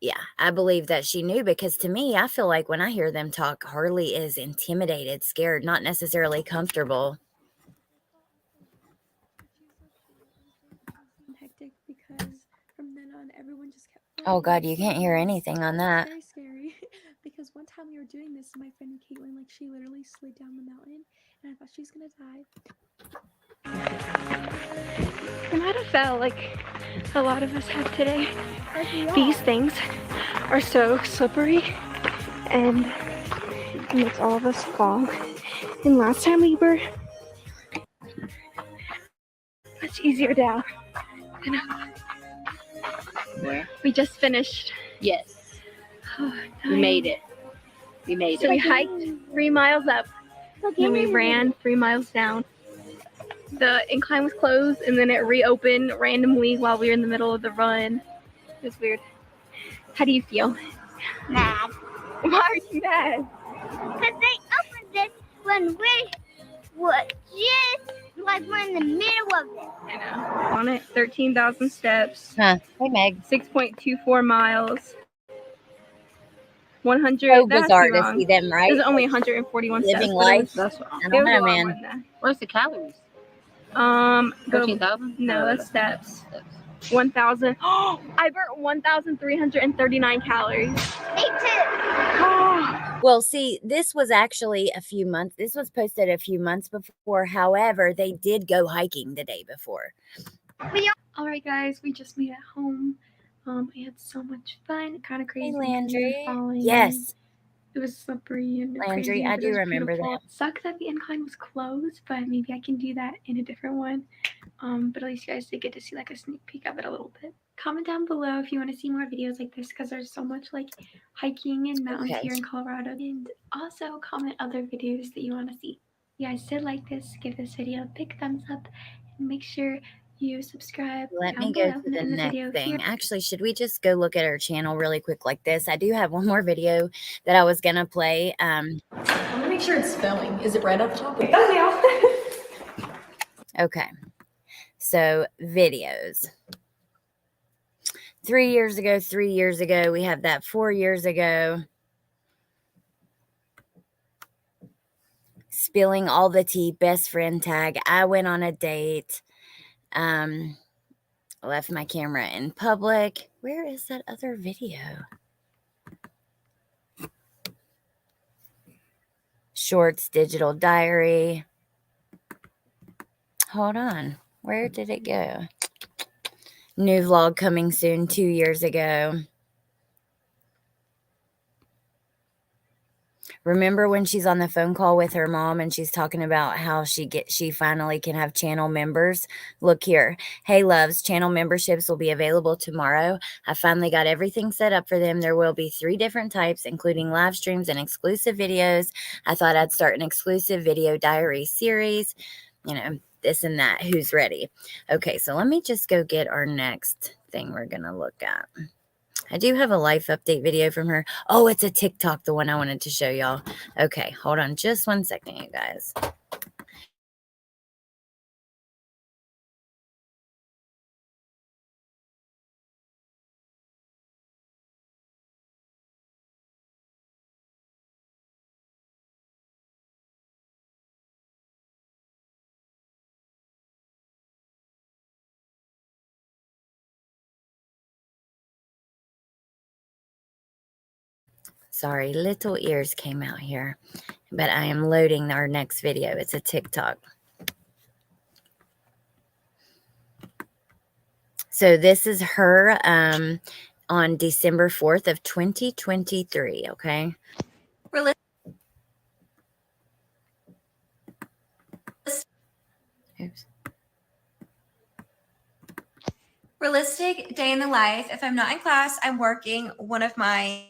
Yeah, I believe that she knew because to me, I feel like when I hear them talk, Harley is intimidated, scared, not necessarily comfortable. Hectic because from then on, everyone just kept. Oh God, you can't hear anything on that. Very scary because one time we were doing this, my friend Caitlin, she literally slid down the mountain, and I thought she was gonna die. I might have fell like a lot of us have today. These things are so slippery and it makes all of us fall. And last time we were, let's much easier now. Where? We just finished. Yes. We made it. We made So it. we hiked 3 miles up, and we ran 3 miles down. The incline was closed, and then it reopened randomly while we were in the middle of the run. It was weird. How do you feel? Mad. Why are you mad? Because they opened it when we were just like we're in the middle of it. I know. On it, 13,000 steps, Huh. Hey, Meg. 6.24 miles, 100. So that has bizarre be to wrong. see them, right? There's only 141 steps. Living but it life. was- I It don't was a know, lot more man. than that. What's the calories? Go 13,000? no, that's steps. 1,000. Oh, I burnt 1,339 calories. Me too. Well, see, this was actually a few months. This was posted a few months before. However, they did go hiking the day before. All right, guys, we just made it home. I had so much fun. Kind of crazy. Hey, 'cause we were Landry. falling. Yes, It was slippery and Landry, crazy, I but do it was remember beautiful. that. Sucks that the incline was closed, but maybe I can do that in a different one. But at least you guys did get to see like a sneak peek of it a little bit. Comment down below if you want to see more videos like this, because there's so much like hiking and mountains Okay. here in Colorado. And also comment other videos that you want to see. If you guys did like this, give this video a big thumbs up and make sure you subscribe Let down me go below to the in the next video thing. here. Actually, should we just go look at our channel really quick like this? I do have one more video that I was going to play. I want to make sure it's filming. Is it right up top? Okay. So, videos. 3 years ago. We have that 4 years ago. Spilling all the tea, best friend tag. I went on a date. Left my camera in public. Where is that other video? Shorts, digital diary. Hold on. Where did it go? New vlog coming soon 2 years ago. Remember when she's on the phone call with her mom and she's talking about how she finally can have channel members? Look here. Hey loves, channel memberships will be available tomorrow. I finally got everything set up for them. There will be 3 different types, including live streams and exclusive videos. I thought I'd start an exclusive video diary series. You know, this and that. Who's ready? Okay, so let me just go get our next thing we're going to look at. I do have a life update video from her. Oh, it's a TikTok, the one I wanted to show y'all. Okay, hold on just 1 second, you guys. Sorry, little ears came out here. But I am loading our next video. It's a TikTok. So this is her on December 4th of 2023, okay? Oops. Realistic day in the life. If I'm not in class, I'm working. One of my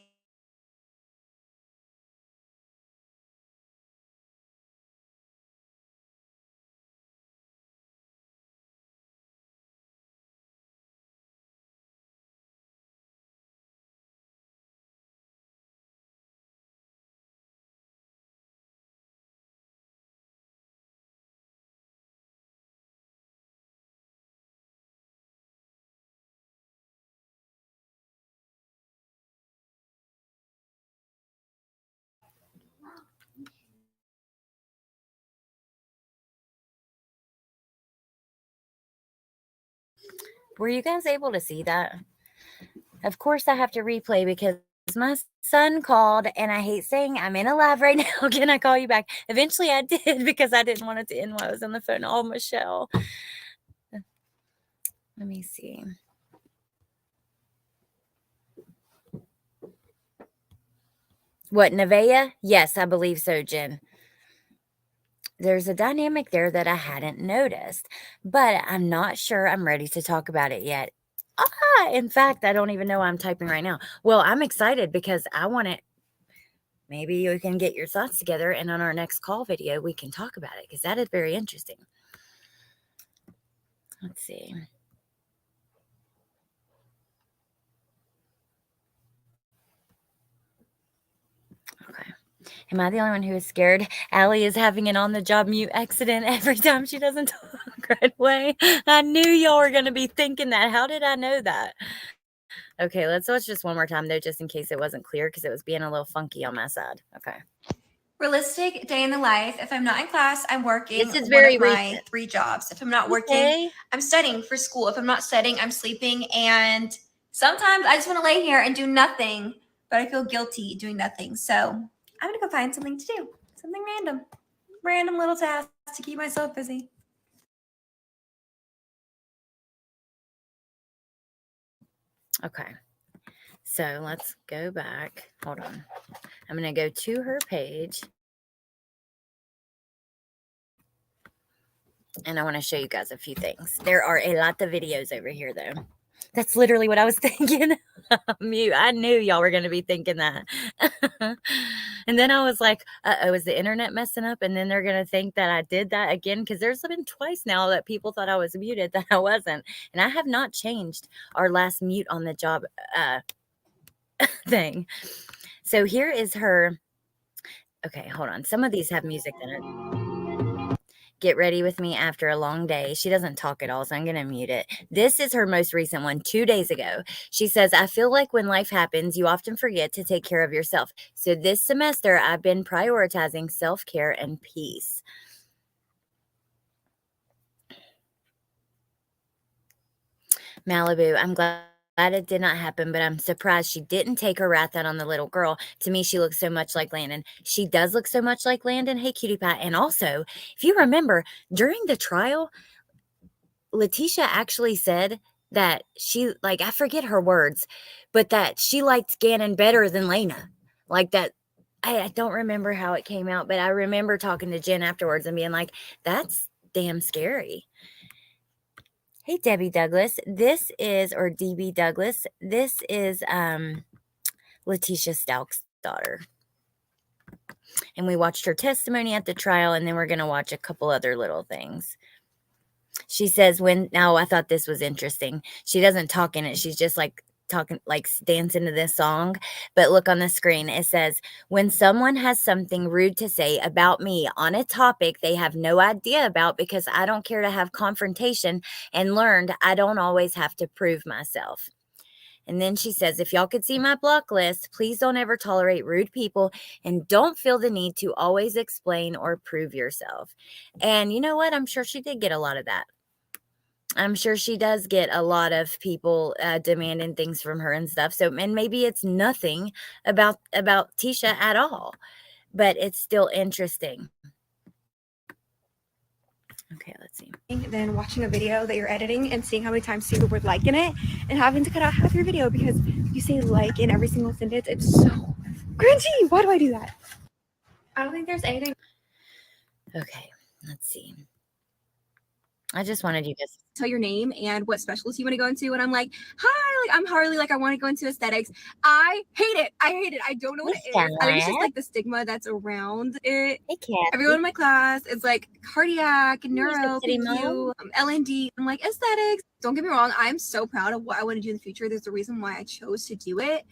Were you guys able to see that? Of course, I have to replay because my son called, and I hate saying I'm in a live right now. Can I call you back? Eventually, I did because I didn't want it to end while I was on the phone. Oh, Michelle. Let me see. What, Nevaeh? Yes, I believe so, Jen. there's a dynamic there that I hadn't noticed, but I'm not sure I'm ready to talk about it yet. In fact, I don't even know why I'm typing right now. Well, I'm excited because I want to, maybe you can get your thoughts together, and on our next call video, we can talk about it because that is very interesting. Let's see. Okay. Am I the only one who is scared? Allie is having an on-the-job mute accident every time she doesn't talk right away. I knew y'all were going to be thinking that. How did I know that? Okay, let's watch just one more time, though, just in case it wasn't clear, because it was being a little funky on my side. Okay. Realistic day in the life. If I'm not in class, I'm working. This is very one of my recent. 3 jobs. If I'm not working, Okay. I'm studying for school. If I'm not studying, I'm sleeping. And sometimes I just want to lay here and do nothing, but I feel guilty doing nothing. So I'm going to go find something to do. Something random little task to keep myself busy. Okay. So let's go back. Hold on. I'm going to go to her page. And I want to show you guys a few things. There are a lot of videos over here, though. That's literally what I was thinking. Mute. I knew y'all were going to be thinking that. And then I was like, uh-oh, is the internet messing up? And then they're going to think that I did that again, because there's been twice now that people thought I was muted that I wasn't. And I have not changed our last mute on the job thing. So here is her. Okay, hold on. Some of these have music in it. Get ready with me after a long day. She doesn't talk at all, so I'm going to mute it. This is her most recent one, 2 days ago. She says, I feel like when life happens, you often forget to take care of yourself. So this semester, I've been prioritizing self-care and peace. Malibu, I'm glad it did not happen, but I'm surprised she didn't take her wrath out on the little girl. To me, she looks so much like Landon. She does look so much like Landon. Hey, cutie pie. And also, if you remember, during the trial, Letecia actually said that she, like, I forget her words, but that she liked Gannon better than Lena. Like that. I don't remember how it came out, but I remember talking to Jen afterwards and being like, that's damn scary. Hey, Debbie Douglas. This is, or DB Douglas, this is Letecia Stauch's daughter. And we watched her testimony at the trial, and then we're going to watch a couple other little things. She says now I thought this was interesting. She doesn't talk in it. She's just like talking, like dancing to this song. But look on the screen. It says, when someone has something rude to say about me on a topic they have no idea about, because I don't care to have confrontation, and learned I don't always have to prove myself. And then she says, if y'all could see my block list, please don't ever tolerate rude people, and don't feel the need to always explain or prove yourself. And you know what? I'm sure she did get a lot of that. I'm sure she does get a lot of people demanding things from her and stuff. So, and maybe it's nothing about Tisha at all, but it's still interesting. Okay, let's see. Then watching a video that you're editing and seeing how many times you see the word like in it, and having to cut out half your video because you say like in every single sentence. It's so cringy. Why do I do that? I don't think there's anything. Okay, let's see. I just wanted you guys to tell your name and what specialist you want to go into. And I'm like, hi, like I'm Harley, like I want to go into aesthetics. I hate it. I don't know what it is. I think it's just like the stigma that's around it. Everyone in my class is like cardiac, neuro, PQ, L&D. I'm like aesthetics. Don't get me wrong. I'm so proud of what I want to do in the future. There's a reason why I chose to do it.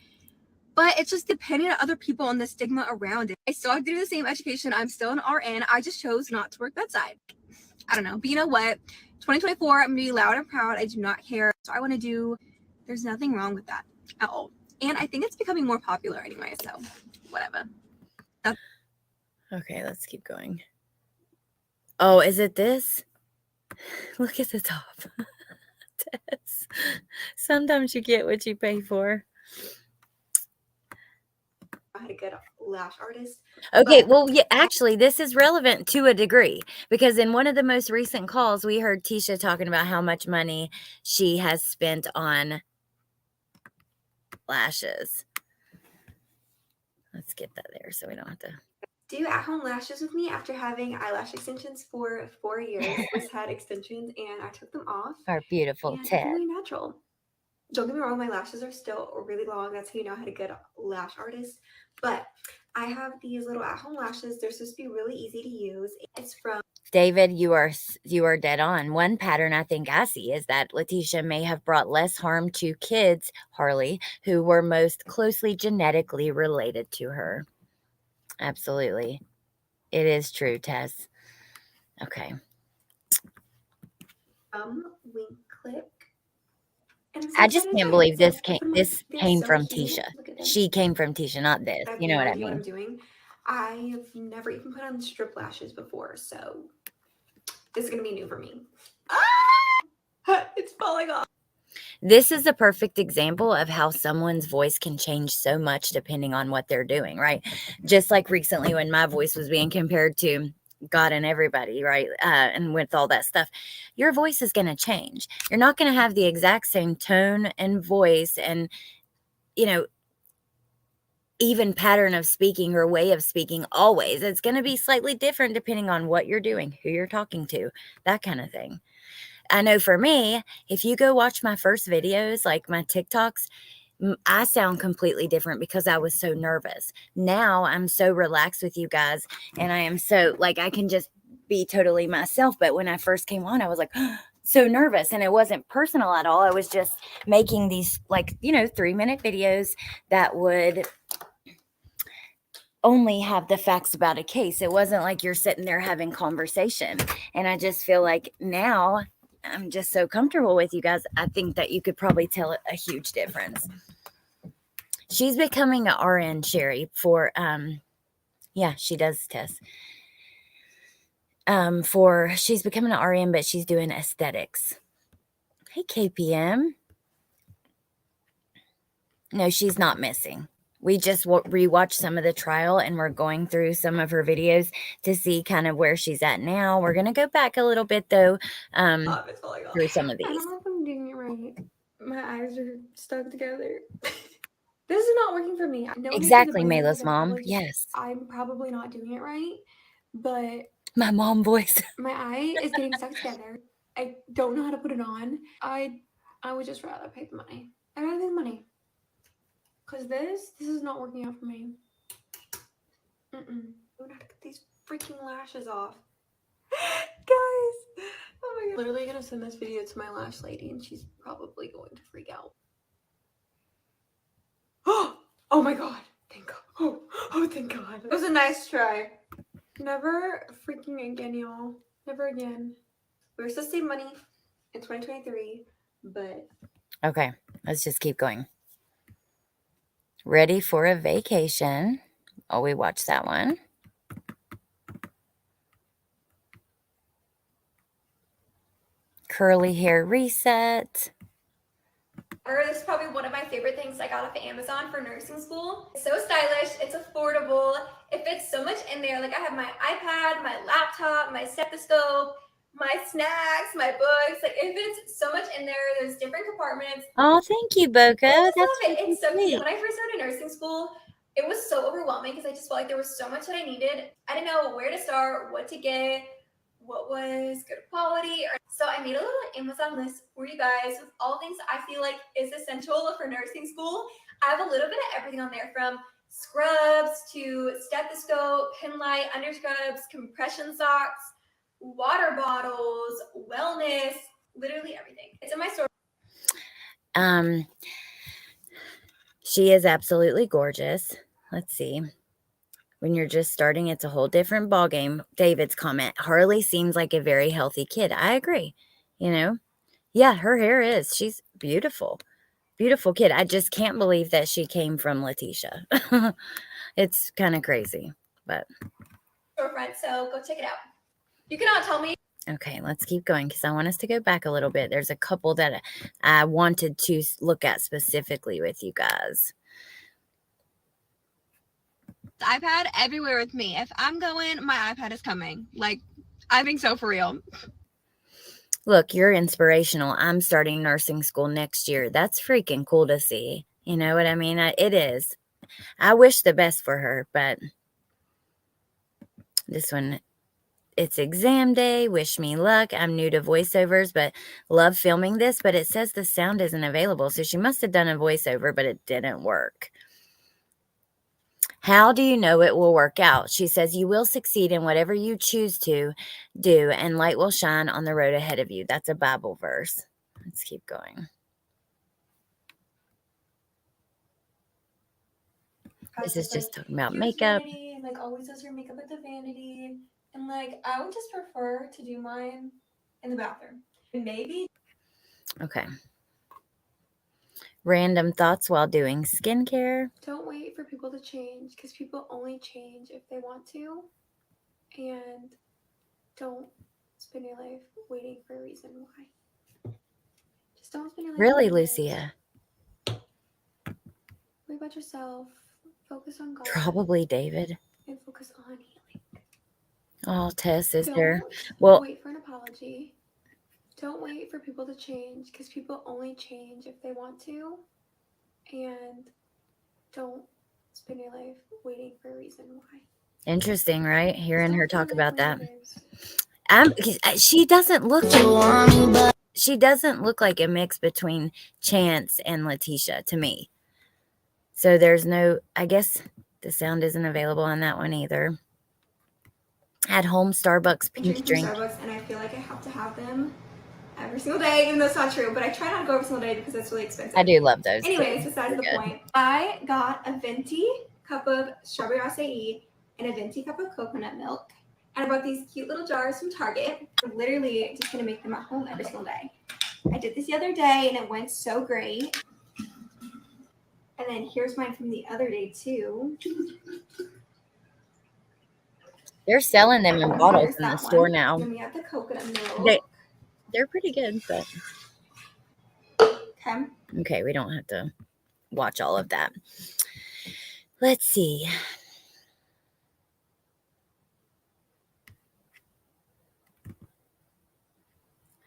But it's just depending on other people and the stigma around it. I still have to do the same education. I'm still an RN. I just chose not to work bedside. I don't know. But you know what? 2024, I'm going to be loud and proud. I do not care. So I want to do, there's nothing wrong with that at all. And I think it's becoming more popular anyway. So whatever. Okay, let's keep going. Oh, is it this? Look at the top. Tess. Sometimes you get what you pay for. I had a good lash artist. Okay, well, yeah, actually, this is relevant to a degree, because in one of the most recent calls, we heard Tisha talking about how much money she has spent on lashes. Let's get that there so we don't have to. do at-home lashes with me after having eyelash extensions for 4 years. Always had extensions and I took them off. Our beautiful And Ted. I'm really natural. Don't get me wrong, my lashes are still really long. That's how you know how to get a lash artist. But I have these little at-home lashes. They're supposed to be really easy to use. It's from David, you are dead on. One pattern I think I see is that Letecia may have brought less harm to kids, Harley, who were most closely genetically related to her. Absolutely. It is true, Tess. Okay. Wink Click. And I'm so I just excited to can't try it. believe So this I came put 'em on- this they're came so from cute. Tisha. Look at them. She came from Tisha, not this. I have You know no what I idea what I'm mean? doing. I've never even put on strip lashes before, so this is gonna be new for me. Ah! It's falling off. This is a perfect example of how someone's voice can change so much depending on what they're doing, right? Just like recently when my voice was being compared to God and everybody, right? And with all that stuff, your voice is going to change. You're not going to have the exact same tone and voice and, you know, even pattern of speaking or way of speaking always. It's going to be slightly different depending on what you're doing, who you're talking to, that kind of thing. I know for me, if you go watch my first videos, like my TikToks, I sound completely different because I was so nervous. Now I'm so relaxed with you guys and I am so like, I can just be totally myself. But when I first came on, I was like, so nervous and it wasn't personal at all. I was just making these 3-minute videos that would only have the facts about a case. It wasn't like you're sitting there having conversation. And I just feel like now I'm just so comfortable with you guys. I think that you could probably tell a huge difference. She's becoming an RN, Sherry, for, yeah, she does Tess. She's becoming an RN, but she's doing aesthetics. Hey, KPM. No, she's not missing. We just rewatched some of the trial and we're going through some of her videos to see kind of where she's at now. We're going to go back a little bit though, through some of I these. don't know if I'm doing it right. My eyes are stuck together. This is not working for me. No Exactly, Mayla's mom. Yes. I'm probably not doing it right, but my mom voice. My eye is getting stuck together. I don't know how to put it on. I would just rather pay the money. I'd rather pay the money. Because this is not working out for me. I would have to get these freaking lashes off. Guys! Oh my god. Literally gonna send this video to my lash lady and she's probably going to freak out. Oh my god. Thank god. Oh, thank god. It was a nice try. Never freaking again, y'all. Never again. We were supposed to save money in 2023, but... Okay, let's just keep going. Ready for a vacation. Oh, we watched that one. Curly hair reset. This is probably one of my favorite things I got off of Amazon for nursing school. It's so stylish, it's affordable, it fits so much in there. Like I have my iPad, my laptop, my stethoscope, my snacks, my books. Like it fits so much in there. There's different compartments. Oh, thank you, Boca. I just That's love it. It's so sweet. cute. When I first started nursing school, it was so overwhelming because I just felt like there was so much that I needed. I didn't know where to start, what to get, what was good quality. So I made a little Amazon list for you guys with all things I feel like is essential for nursing school. I have a little bit of everything on there, from scrubs to stethoscope, pen light, underscrubs, compression socks, water bottles, wellness, literally everything. It's in my store. She is absolutely gorgeous. Let's see. When you're just starting, it's a whole different ballgame. David's comment, Harley seems like a very healthy kid. I agree. You know? Yeah, her hair is. She's beautiful. Beautiful kid. I just can't believe that she came from Letecia. It's kind of crazy, but. Storefront, so go check it out. You can all tell me. Okay, let's keep going because I want us to go back a little bit. There's a couple that I wanted to look at specifically with you guys. iPad everywhere with me. If I'm going, my iPad is coming. Like, I think so for real. Look, you're inspirational. I'm starting nursing school next year. That's freaking cool to see. You know what I mean? It is. I wish the best for her, but This one, it's exam day. Wish me luck. I'm new to voiceovers, but love filming this. But it says the sound isn't available. So she must have done a voiceover, but it didn't work. How do you know it will work out? She says, you will succeed in whatever you choose to do, and light will shine on the road ahead of you. That's a Bible verse. Let's keep going. This is just talking about makeup. Vanity, and like always does her makeup at the vanity. And like I would just prefer to do mine in the bathroom. And maybe. Okay. Random thoughts while doing skincare. Don't wait for people to change, because people only change if they want to. And don't spend your life waiting for a reason why. Just don't spend your life. Really, Lucia? Worry about yourself. Focus on God. Probably David. And focus on healing. Oh, Tess is Don't there. Well, wait for an apology. Don't wait for people to change, because people only change if they want to. And don't spend your life waiting for a reason why. interesting, right? Hearing her talk about that. Matters. She doesn't look like a mix between Chance and Letecia to me. So there's no, I guess the sound isn't available on that one either. At home Starbucks pink drink. Starbucks, and I feel like I have to have them every single day, even though it's not true. But I try not to go every single day because it's really expensive. I do love those. Anyways, besides the point, I got a venti cup of strawberry acai and a venti cup of coconut milk. And I bought these cute little jars from Target. I'm literally just going to make them at home every single day. I did this the other day, and it went so great. And then here's mine from the other day, too. They're selling them in bottles in the store now. Then we have the coconut milk. They're pretty good, but... Okay. Okay, we don't have to watch all of that. Let's see.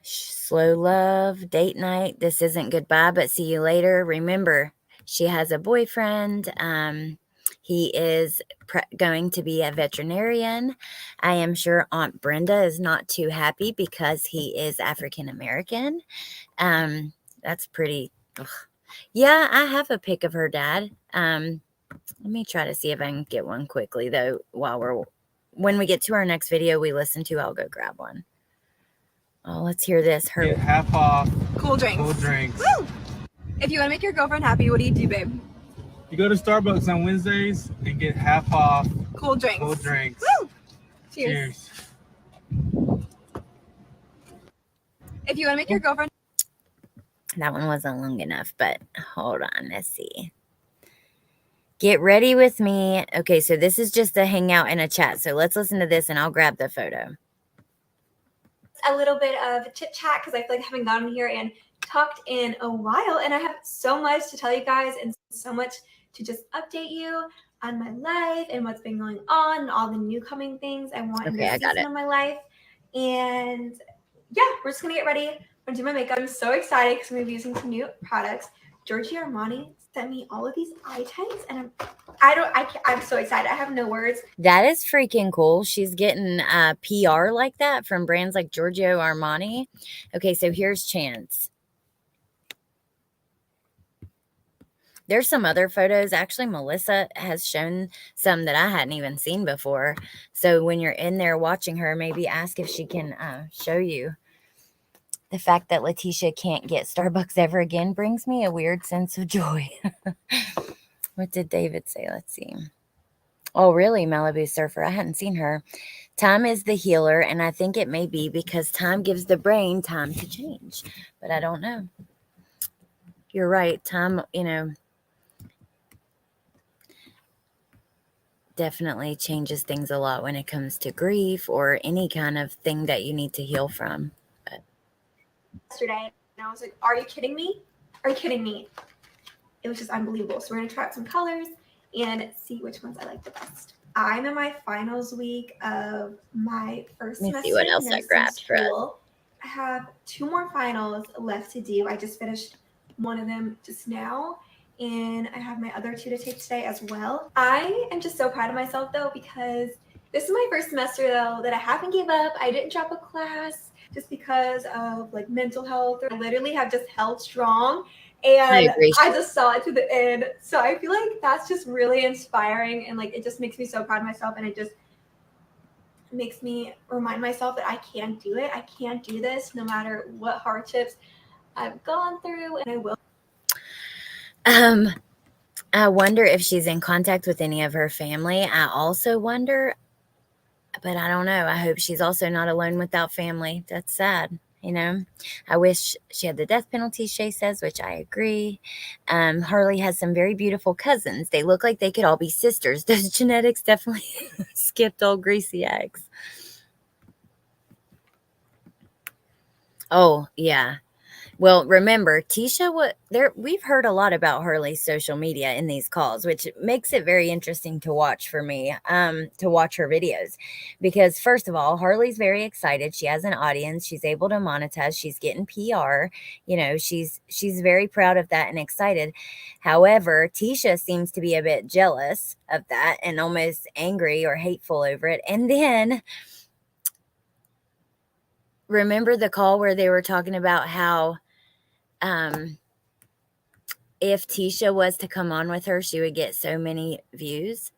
Slow love, date night. This isn't goodbye, but see you later. Remember, she has a boyfriend. He is going to be a veterinarian. I am sure Aunt Brenda is not too happy because he is African American. That's pretty. Ugh. Yeah, I have a pic of her dad. Let me try to see if I can get one quickly though. When we get to our next video we listen to, I'll go grab one. Oh, let's hear this. Her Get half off. Cool drinks. Cool drinks. Woo! If you want to make your girlfriend happy, what do you do, babe? You go to Starbucks on Wednesdays and get half off. Cool drinks. Cool drinks. Woo! Cheers. If you want to make your girlfriend. That one wasn't long enough, but hold on. Let's see. Get ready with me. Okay, so this is just a hangout and a chat. So let's listen to this and I'll grab the photo. A little bit of chit chat because I feel like I haven't gotten here and talked in a while, and I have so much to tell you guys and so much to just update you on my life and what's been going on and all the new coming things I want in this season of my life. And yeah, we're just gonna get ready. I'm gonna do my makeup. I'm so excited because I'm gonna be using some new products. Giorgio Armani sent me all of these eye tags, and I'm so excited. I have no words. That is freaking cool. She's getting PR like that from brands like Giorgio Armani. Okay, so here's Chance. There's some other photos. Actually, Melissa has shown some that I hadn't even seen before. So when you're in there watching her, maybe ask if she can show you. The fact that Letecia can't get Starbucks ever again brings me a weird sense of joy. What did David say? Let's see. Oh, really, Malibu Surfer? I hadn't seen her. Time is the healer, and I think it may be because time gives the brain time to change. But I don't know. You're right. Time, definitely changes things a lot when it comes to grief or any kind of thing that you need to heal from. But yesterday, and I was like, are you kidding me? Are you kidding me? It was just unbelievable. So we're going to try out some colors and see which ones I like the best. I'm in my finals week of my first semester. Let me see what else I grabbed for us. I have 2 more finals left to do. I just finished one of them just now, and I have my other 2 to take today as well. I am just so proud of myself though, because This is my first semester though that I haven't gave up. I didn't drop a class just because of like mental health. I literally have just held strong, and I just saw it to the end. So I feel like that's just really inspiring, and like it just makes me so proud of myself, and it just makes me remind myself that I can do it. I can do this no matter what hardships I've gone through, and I will. I wonder if she's in contact with any of her family. I also wonder, but I don't know. I hope she's also not alone without family. That's sad. You know, I wish she had the death penalty, Shay says, which I agree. Harley has some very beautiful cousins. They look like they could all be sisters. Those genetics definitely skipped old greasy eggs. Oh, yeah. Well, remember, Tisha, we've heard a lot about Harley's social media in these calls, which makes it very interesting to watch for me, to watch her videos. Because first of all, Harley's very excited. She has an audience. She's able to monetize. She's getting PR. You know, she's very proud of that and excited. However, Tisha seems to be a bit jealous of that and almost angry or hateful over it. And then remember the call where they were talking about how if Tisha was to come on with her, she would get so many views.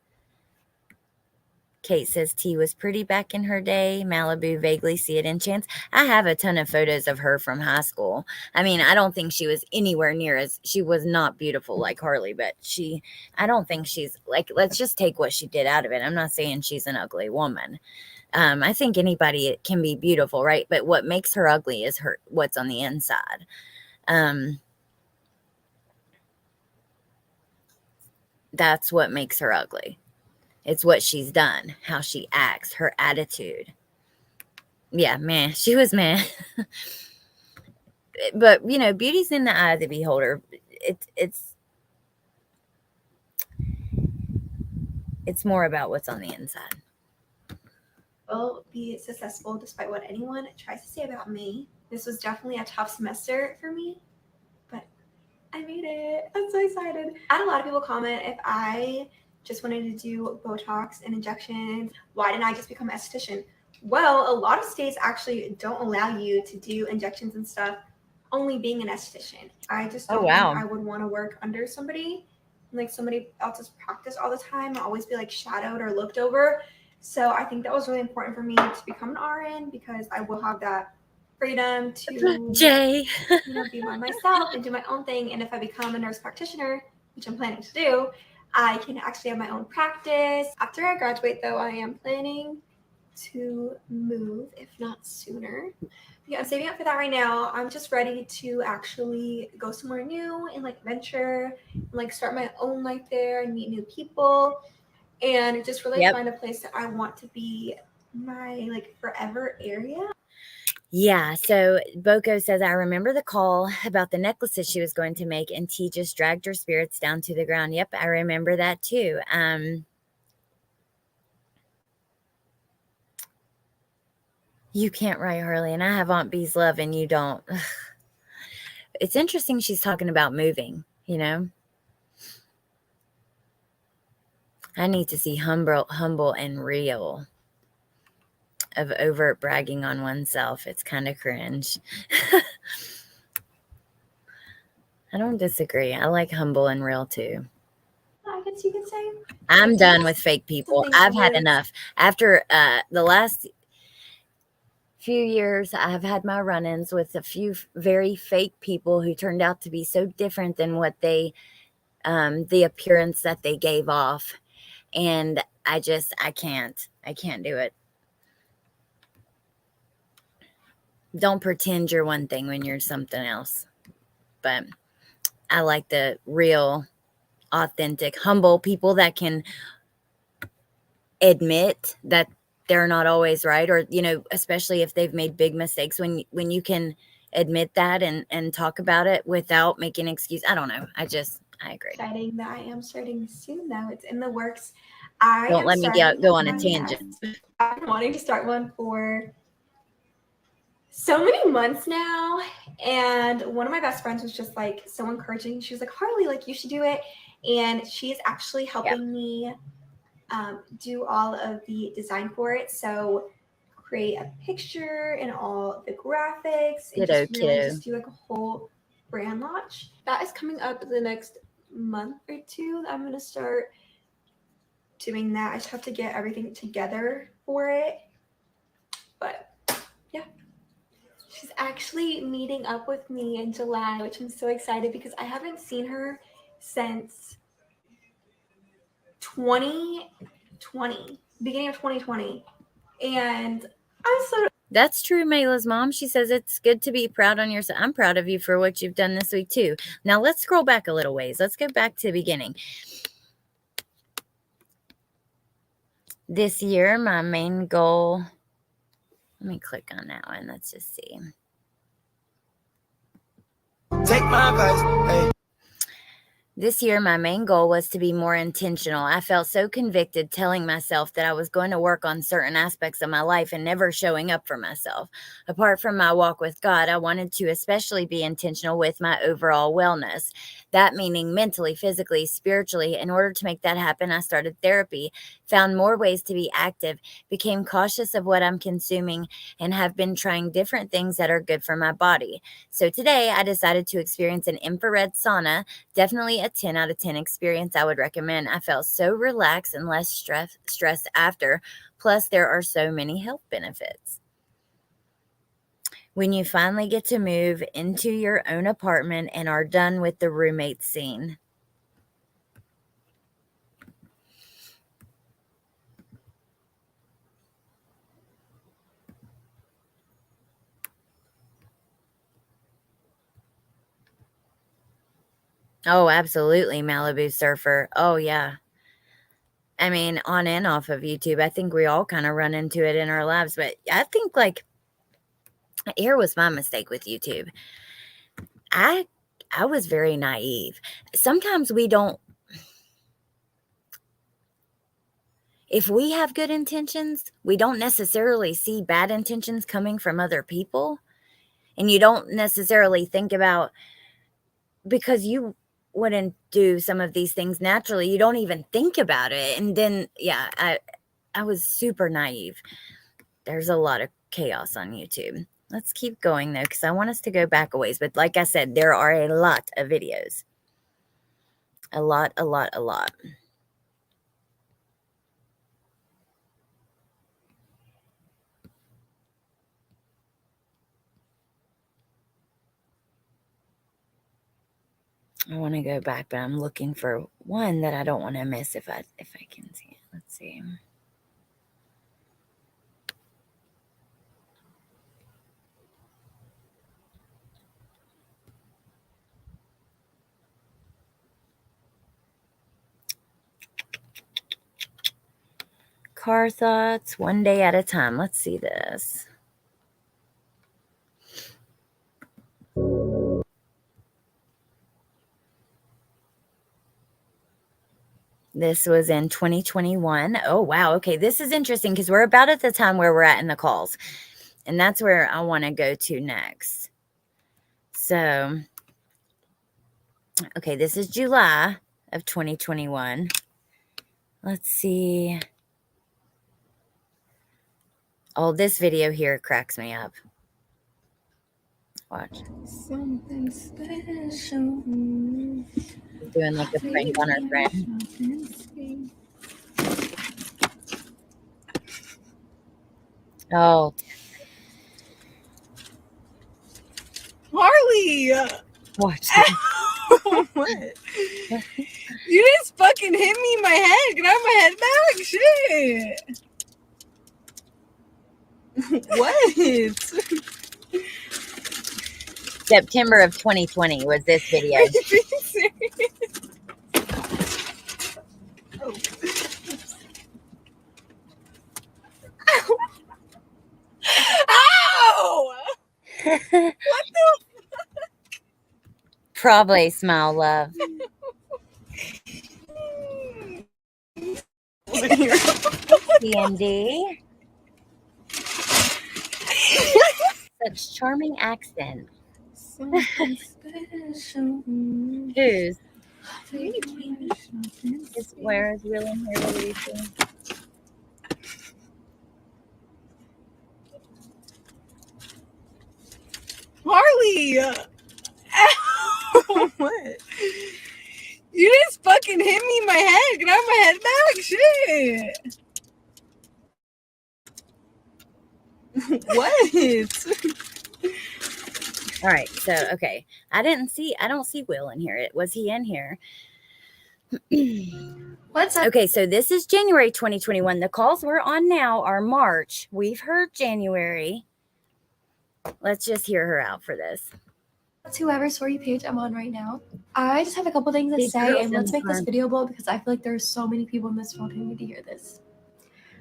Kate says T was pretty back in her day. Malibu, vaguely see it in Chance. I have a ton of photos of her from high school. I mean, I don't think she was anywhere near as, she was not beautiful like Harley, but I don't think she's like, let's just take what she did out of it. I'm not saying she's an ugly woman. I think anybody can be beautiful, right? But what makes her ugly is what's on the inside. That's what makes her ugly. It's what she's done, how she acts, her attitude. Yeah, man, she was mad. But, you know, beauty's in the eye of the beholder. It's more about what's on the inside. Will be successful despite what anyone tries to say about me. This was definitely a tough semester for me, but I made it. I'm so excited. I had a lot of people comment if I just wanted to do Botox and injections, why didn't I just become an esthetician? Well, a lot of states actually don't allow you to do injections and stuff, only being an esthetician. I just don't think I would want to work under somebody, like somebody else's practice all the time, and always be like shadowed or looked over. So I think that was really important for me to become an RN because I will have that freedom to be by myself and do my own thing. And if I become a nurse practitioner, which I'm planning to do, I can actually have my own practice. After I graduate though, I am planning to move, if not sooner. Yeah, I'm saving up for that right now. I'm just ready to actually go somewhere new and like venture and like start my own life there and meet new people and just really find a place that I want to be my like forever area. Yeah, so Boko says, I remember the call about the necklaces she was going to make, and T just dragged her spirits down to the ground. Yep, I remember that too. You can't write, Harley, and I have Aunt B's love, and you don't. It's interesting she's talking about moving, you know? I need to see humble and real of overt bragging on oneself. It's kind of cringe. I don't disagree. I like humble and real too. I guess you could say. I'm done with fake people. I've had enough. After the last few years, I've had my run-ins with a few very fake people who turned out to be so different than what they, the appearance that they gave off. And I can't do it. Don't pretend you're one thing when you're something else. But I like the real, authentic, humble people that can admit that they're not always right, or, you know, especially if they've made big mistakes, when you can admit that and talk about it without making an excuse. I don't know. I agree. Exciting that I am starting soon though. It's in the works. Don't let me go on a tangent. I've been wanting to start one for so many months now, and one of my best friends was just like so encouraging. She was like, Harley, like you should do it, and she's actually helping me do all of the design for it. So create a picture and all the graphics and just really just do like a whole brand launch. That is coming up in the next month or two. I'm going to start doing that. I just have to get everything together for it. But yeah. She's actually meeting up with me in July, which I'm so excited because I haven't seen her since 2020, beginning of 2020. And I'm so That's true, Mayla's mom. She says it's good to be proud on yourself. I'm proud of you for what you've done this week too. Now let's scroll back a little ways. Let's go back to the beginning. This year, my main goal. Let me click on that one. Let's just see. Take my advice. Hey. This year, my main goal was to be more intentional. I felt so convicted telling myself that I was going to work on certain aspects of my life and never showing up for myself. Apart from my walk with God, I wanted to especially be intentional with my overall wellness. That meaning mentally, physically, spiritually. In order to make that happen, I started therapy, found more ways to be active, became cautious of what I'm consuming, and have been trying different things that are good for my body. So today, I decided to experience an infrared sauna. Definitely a 10 out of 10 experience I would recommend. I felt so relaxed and less stressed after. Plus, there are so many health benefits. When you finally get to move into your own apartment and are done with the roommate scene. Oh, absolutely, Malibu Surfer. Oh, yeah. I mean, on and off of YouTube. I think we all kind of run into it in our lives. But I think, like, here was my mistake with YouTube. I was very naive. Sometimes we don't. If we have good intentions, we don't necessarily see bad intentions coming from other people. And you don't necessarily think about, because you wouldn't do some of these things naturally, you don't even think about it. And then, yeah, I was super naive. There's a lot of chaos on YouTube. Let's keep going, though, because I want us to go back a ways. But like I said, there are a lot of videos. A lot. I want to go back, but I'm looking for one that I don't want to miss if I can see it. Let's see. Car thoughts, one day at a time. Let's see this. This was in 2021. Oh, wow. Okay, this is interesting because we're about at the time where we're at in the calls. And that's where I want to go to next. So, okay, this is July of 2021. Let's see. Oh, this video here cracks me up. Watch. Something special. Doing like a prank on her friend. Oh. Harley! Watch. What? You just fucking hit me in my head. Get out of my head back. Shit. What? September of 2020 was this video. Are you being serious? Oh. Ow! What the fuck? Probably smile, love. CMD. Such charming accent. Something special. Whose? Where is Will in here? What are you saying? Harley! Ow! What? You just fucking hit me in my head. Can I have my head back? Shit. What? All right. So, okay. I don't see Will in here. Was he in here? What's up? Okay. So this is January 2021. The calls we're on now are March. We've heard January. Let's just hear her out for this. That's whoever story page I'm on right now. I just have a couple things to Big say, girls and in let's make this front. video bold because I feel like there's so many people in this world who need to hear this.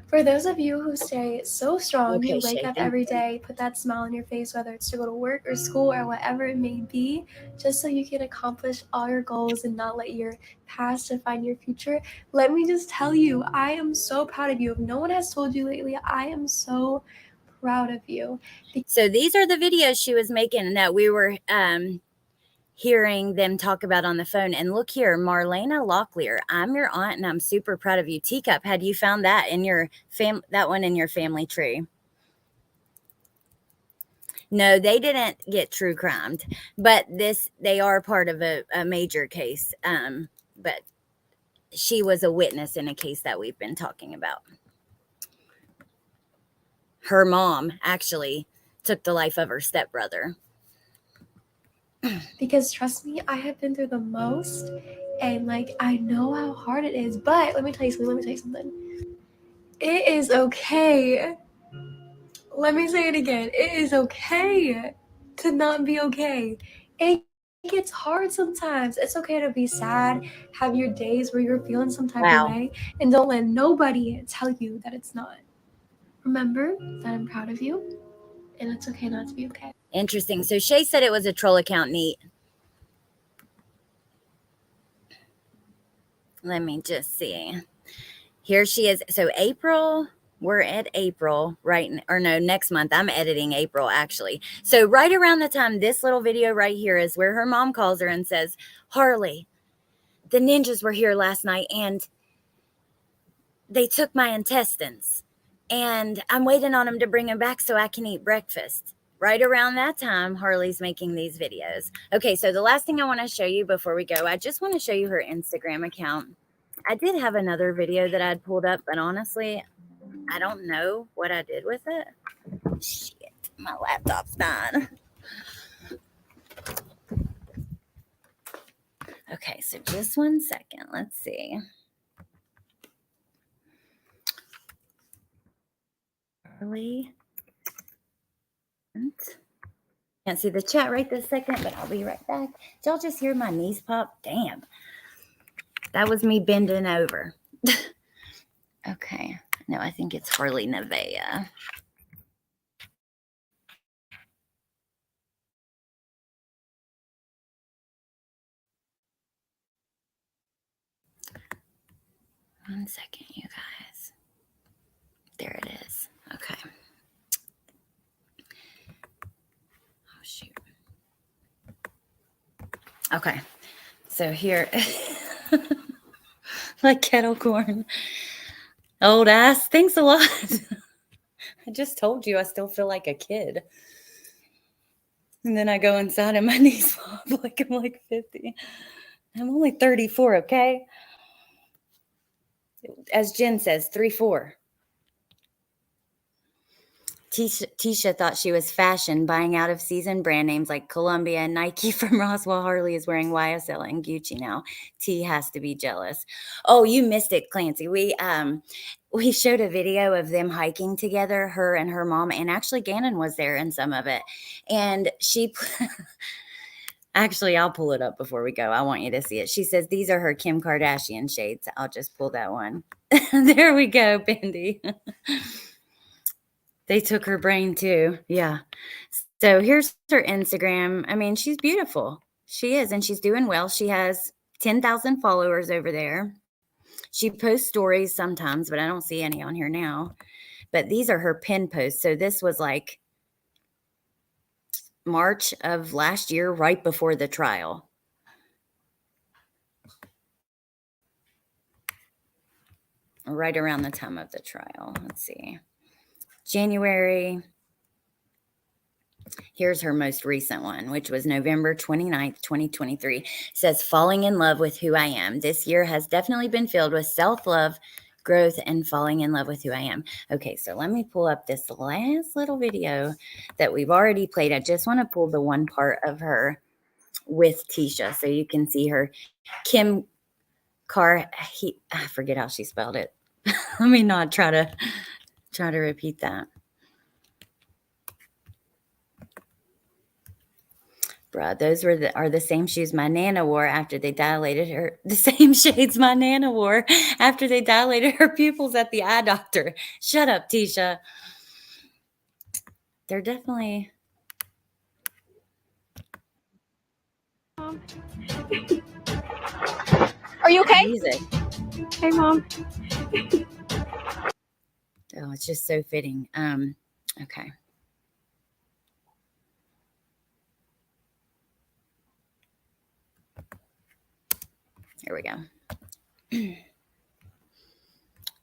For those of you who stay so strong, Okay, you wake Shay, up thank every you. day, put that smile on your face, whether it's to go to work or school or whatever it may be, just so you can accomplish all your goals and not let your past define your future. Let me just tell you, I am so proud of you. If no one has told you lately, I am so proud of you. So these are the videos she was making that we were hearing them talk about on the phone. And look here, Marlena Locklear, I'm your aunt and I'm super proud of you. Teacup, had you found that in your that one in your family tree? No, they didn't get true crimed, but they are part of a major case. But she was a witness in a case that we've been talking about. Her mom actually took the life of her stepbrother. Because trust me, I have been through the most, and like I know how hard it is. But let me tell you something. It is okay. Let me say it again. It is okay to not be okay. It gets hard sometimes. It's okay to be sad, have your days where you're feeling some type of way, and don't let nobody tell you that it's not. Remember that I'm proud of you, and it's okay not to be okay. Interesting. So Shay said it was a troll account. Neat. Let me just see. Here she is. So April, we're at April, right? Or no, next month. I'm editing April, actually. So right around the time this little video right here is where her mom calls her and says, Harley, the ninjas were here last night and they took my intestines. And I'm waiting on them to bring them back so I can eat breakfast. Right around that time, Harley's making these videos. Okay, so the last thing I want to show you before we go, I just want to show you her Instagram account. I did have another video that I'd pulled up, but honestly, I don't know what I did with it. Shit, my laptop's dying. Okay, so just 1 second. Let's see. Harley. Can't see the chat right this second, but I'll be right back. Did y'all just hear my knees pop? Damn. That was me bending over. Okay. No, I think it's Harley Nevaeh. One second, you guys. There it is. Okay. Oh, shoot. Okay. So here, like kettle corn. Old ass. Thanks a lot. I just told you I still feel like a kid. And then I go inside and my knees pop like I'm like 50. I'm only 34, okay? As Jen says, 3-4. Tisha thought she was fashion, buying out of season brand names like Columbia and Nike from Roswell. Harley is wearing YSL and Gucci now. T has to be jealous. Oh, you missed it, Clancy. We showed a video of them hiking together, her and her mom, and actually Gannon was there in some of it. And she actually, I'll pull it up before we go. I want you to see it. She says these are her Kim Kardashian shades. I'll just pull that one. There we go, Bendy. They took her brain too. Yeah. So here's her Instagram. I mean, she's beautiful. She is, and she's doing well. She has 10,000 followers over there. She posts stories sometimes, but I don't see any on here now. But these are her pin posts. So this was like March of last year, right before the trial. right around the time of the trial. Let's see. January. Here's her most recent one, which was November 29th, 2023. It says, falling in love with who I am. This year has definitely been filled with self-love, growth, and falling in love with who I am. Okay, so let me pull up this last little video that we've already played. I just want to pull the one part of her with Tisha so you can see her. Kim I forget how she spelled it. Let me not try to repeat that. Bruh, those are the same shoes my Nana wore after they dilated her. The same shades my Nana wore after they dilated her pupils at the eye doctor. Shut up, Tisha. They're definitely. Are you okay? Music. Hey, Mom. Oh, it's just so fitting. Okay. Here we go.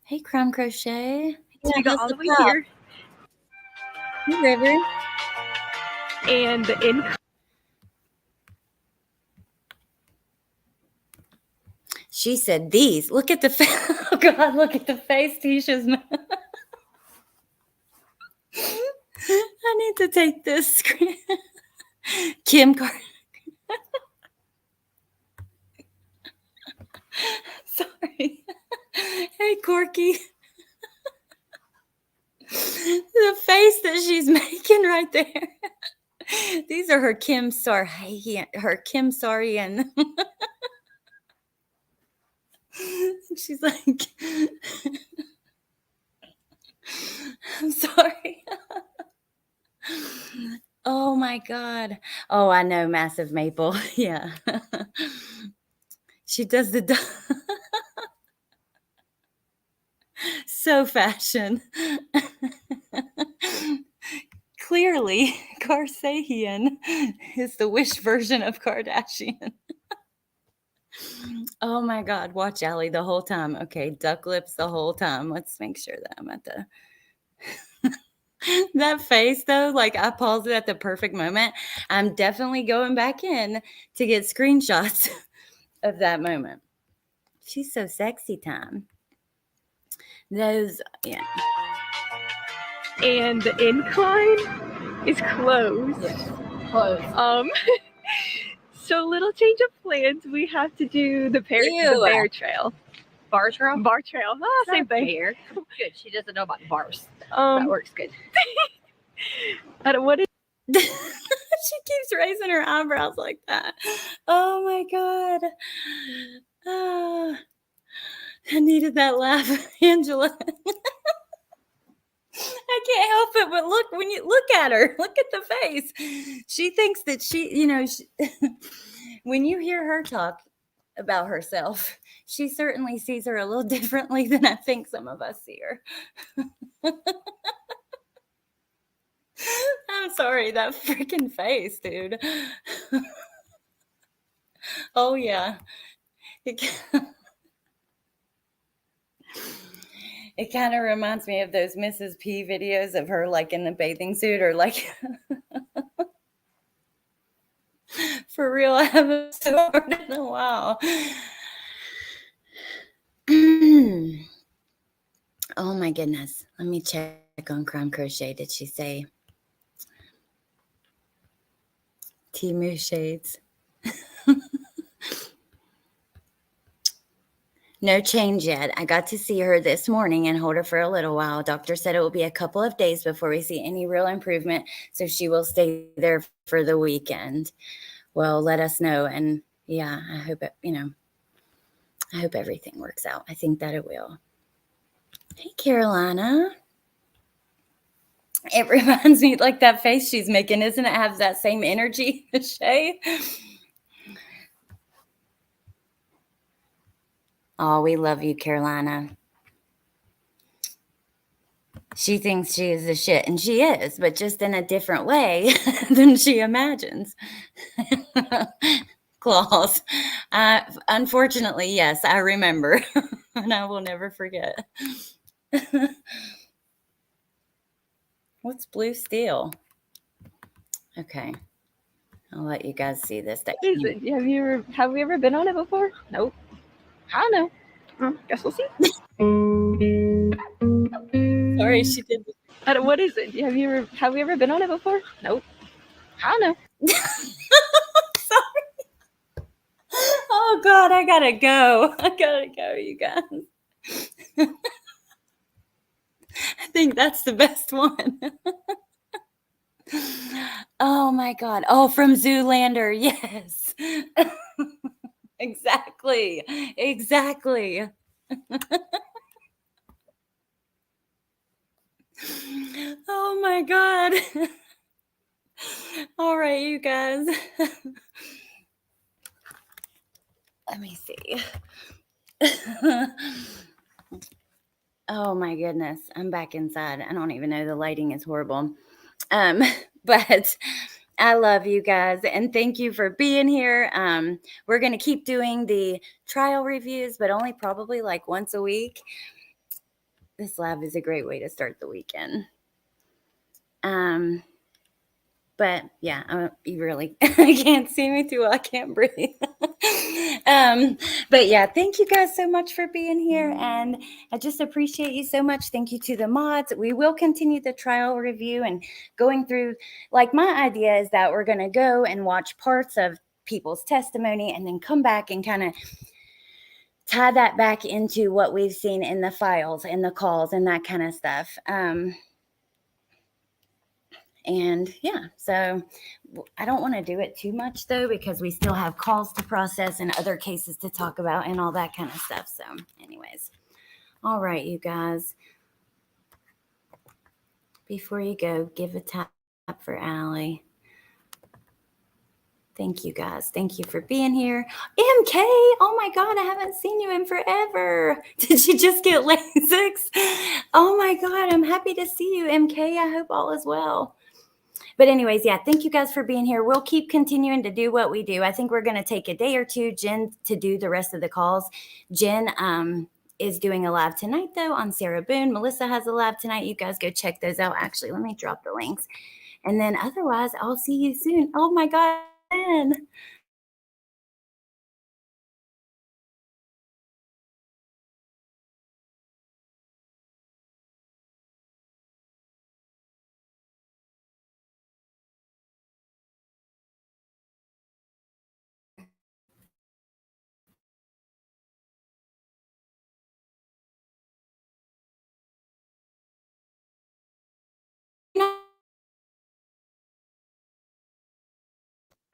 Hey, Crumb Crochet. So we got all the way here. Hey, River. And the in. She said these. Look at the face. Oh, God, look at the face Tisha's mouth. I need to take this screen. Kim Carter. Sorry. Hey, Corky. The face that she's making right there. These are her Kim Sarian. She's like, I'm sorry. Oh my God. Oh, I know, Massive Maple. Yeah. She does the so fashion. Clearly, Kardashian is the Wish version of Kardashian. Oh my God. Watch Allie the whole time. Okay. Duck lips the whole time. Let's make sure that I'm at the. That face though, like I paused it at the perfect moment. I'm definitely going back in to get screenshots of that moment. She's so sexy time. Those, yeah. And the incline is closed. Yes, closed. So little change of plans. We have to do the bear trail. Bar trail? Bar trail. Ah, same thing. Bear. Good. She doesn't know about the bars. That works good. I don't what is She keeps raising her eyebrows like that. Oh my God. I needed that laugh, Angela. I can't help it but look when you look at her. Look at the face. She thinks that when you hear her talk about herself, she certainly sees her a little differently than I think some of us see her. I'm sorry, that freaking face, dude. Oh yeah. It kind of reminds me of those Mrs. P videos of her like in the bathing suit or like for real. I haven't sworn in a while. Oh my goodness. Let me check on Crumb Crochet. Did she say Timu shades? No change yet. I got to see her this morning and hold her for a little while. Doctor said it will be a couple of days before we see any real improvement, so she will stay there for the weekend. Well, let us know. And yeah, I hope I hope everything works out. I think that it will. Hey, Carolina. It reminds me like that face she's making, isn't it? Have that same energy, Shay? Oh, we love you, Carolina. She thinks she is the shit, and she is, but just in a different way than she imagines. Claws. Unfortunately, yes, I remember. and I will never forget. What's blue steel? Okay, I'll let you guys see this. What is it? Have we ever been on it before? Nope. I don't know. Guess we'll see. Sorry, she did. What is it? Have we ever been on it before? Nope. I don't know. Sorry. Oh God, I gotta go. You guys. I think that's the best one. Oh my God. Oh, from Zoolander. Yes. Exactly. Oh my God. All right, you guys. Let me see. Oh my goodness. I'm back inside. I don't even know. The lighting is horrible. But I love you guys and thank you for being here. We're going to keep doing the trial reviews, but only probably like once a week. This lab is a great way to start the weekend. But yeah, you really can't see me too well. I can't breathe. But yeah, thank you guys so much for being here. And I just appreciate you so much. Thank you to the mods. We will continue the trial review and going through, like my idea is that we're going to go and watch parts of people's testimony and then come back and kind of tie that back into what we've seen in the files and the calls and that kind of stuff. And yeah, so I don't want to do it too much though, because we still have calls to process and other cases to talk about and all that kind of stuff. So anyways, all right, you guys, before you go, give a tap for Allie. Thank you guys. Thank you for being here. MK, oh my God, I haven't seen you in forever. Did you just get LASIX? Oh my God, I'm happy to see you, MK. I hope all is well. But anyways, yeah, thank you guys for being here. We'll keep continuing to do what we do. I think we're going to take a day or two, Jen, to do the rest of the calls. Jen is doing a live tonight, though, on Sarah Boone. Melissa has a live tonight. You guys go check those out. Actually, let me drop the links. And then otherwise, I'll see you soon. Oh, my God. Jen.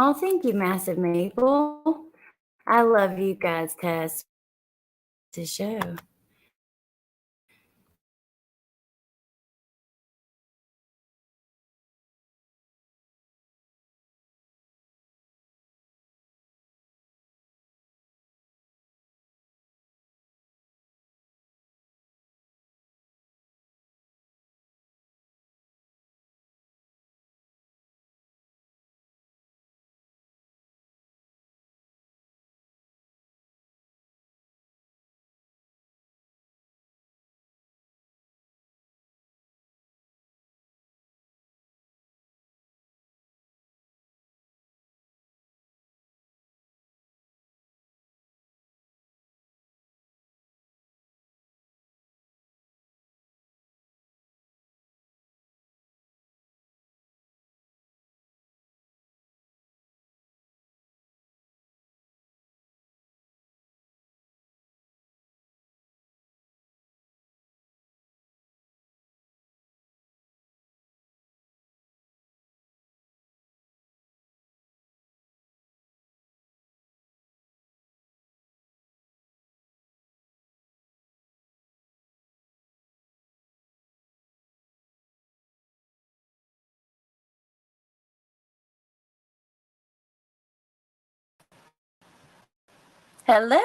Oh, thank you, Massive Maple. I love you guys, Tess. To show. Hello.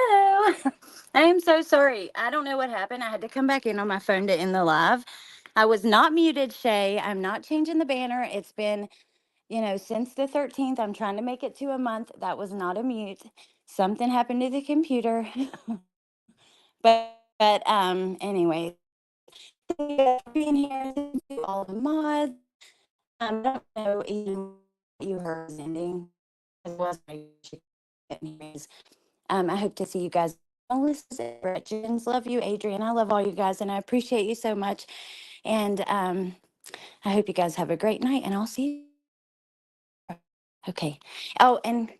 I am so sorry. I don't know what happened. I had to come back in on my phone to end the live. I was not muted, Shay. I'm not changing the banner. It's been, since the 13th. I'm trying to make it to a month. That was not a mute. Something happened to the computer. But But anyway, thank you guys for being here. Thank you all the mods. I don't know even what you heard ending. It was anyways. I hope to see you guys. Melissa, Brett, Jens, love you, Adrian. I love all you guys, and I appreciate you so much. And I hope you guys have a great night, and I'll see you. Okay. Oh, and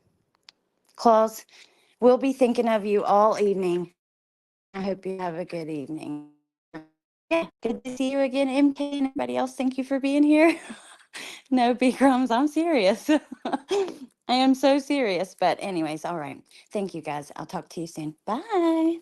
Claus, we'll be thinking of you all evening. I hope you have a good evening. Yeah, good to see you again, MK, and everybody else. Thank you for being here. No, B Crumbs, I'm serious. I am so serious. But anyways, all right. Thank you guys. I'll talk to you soon. Bye.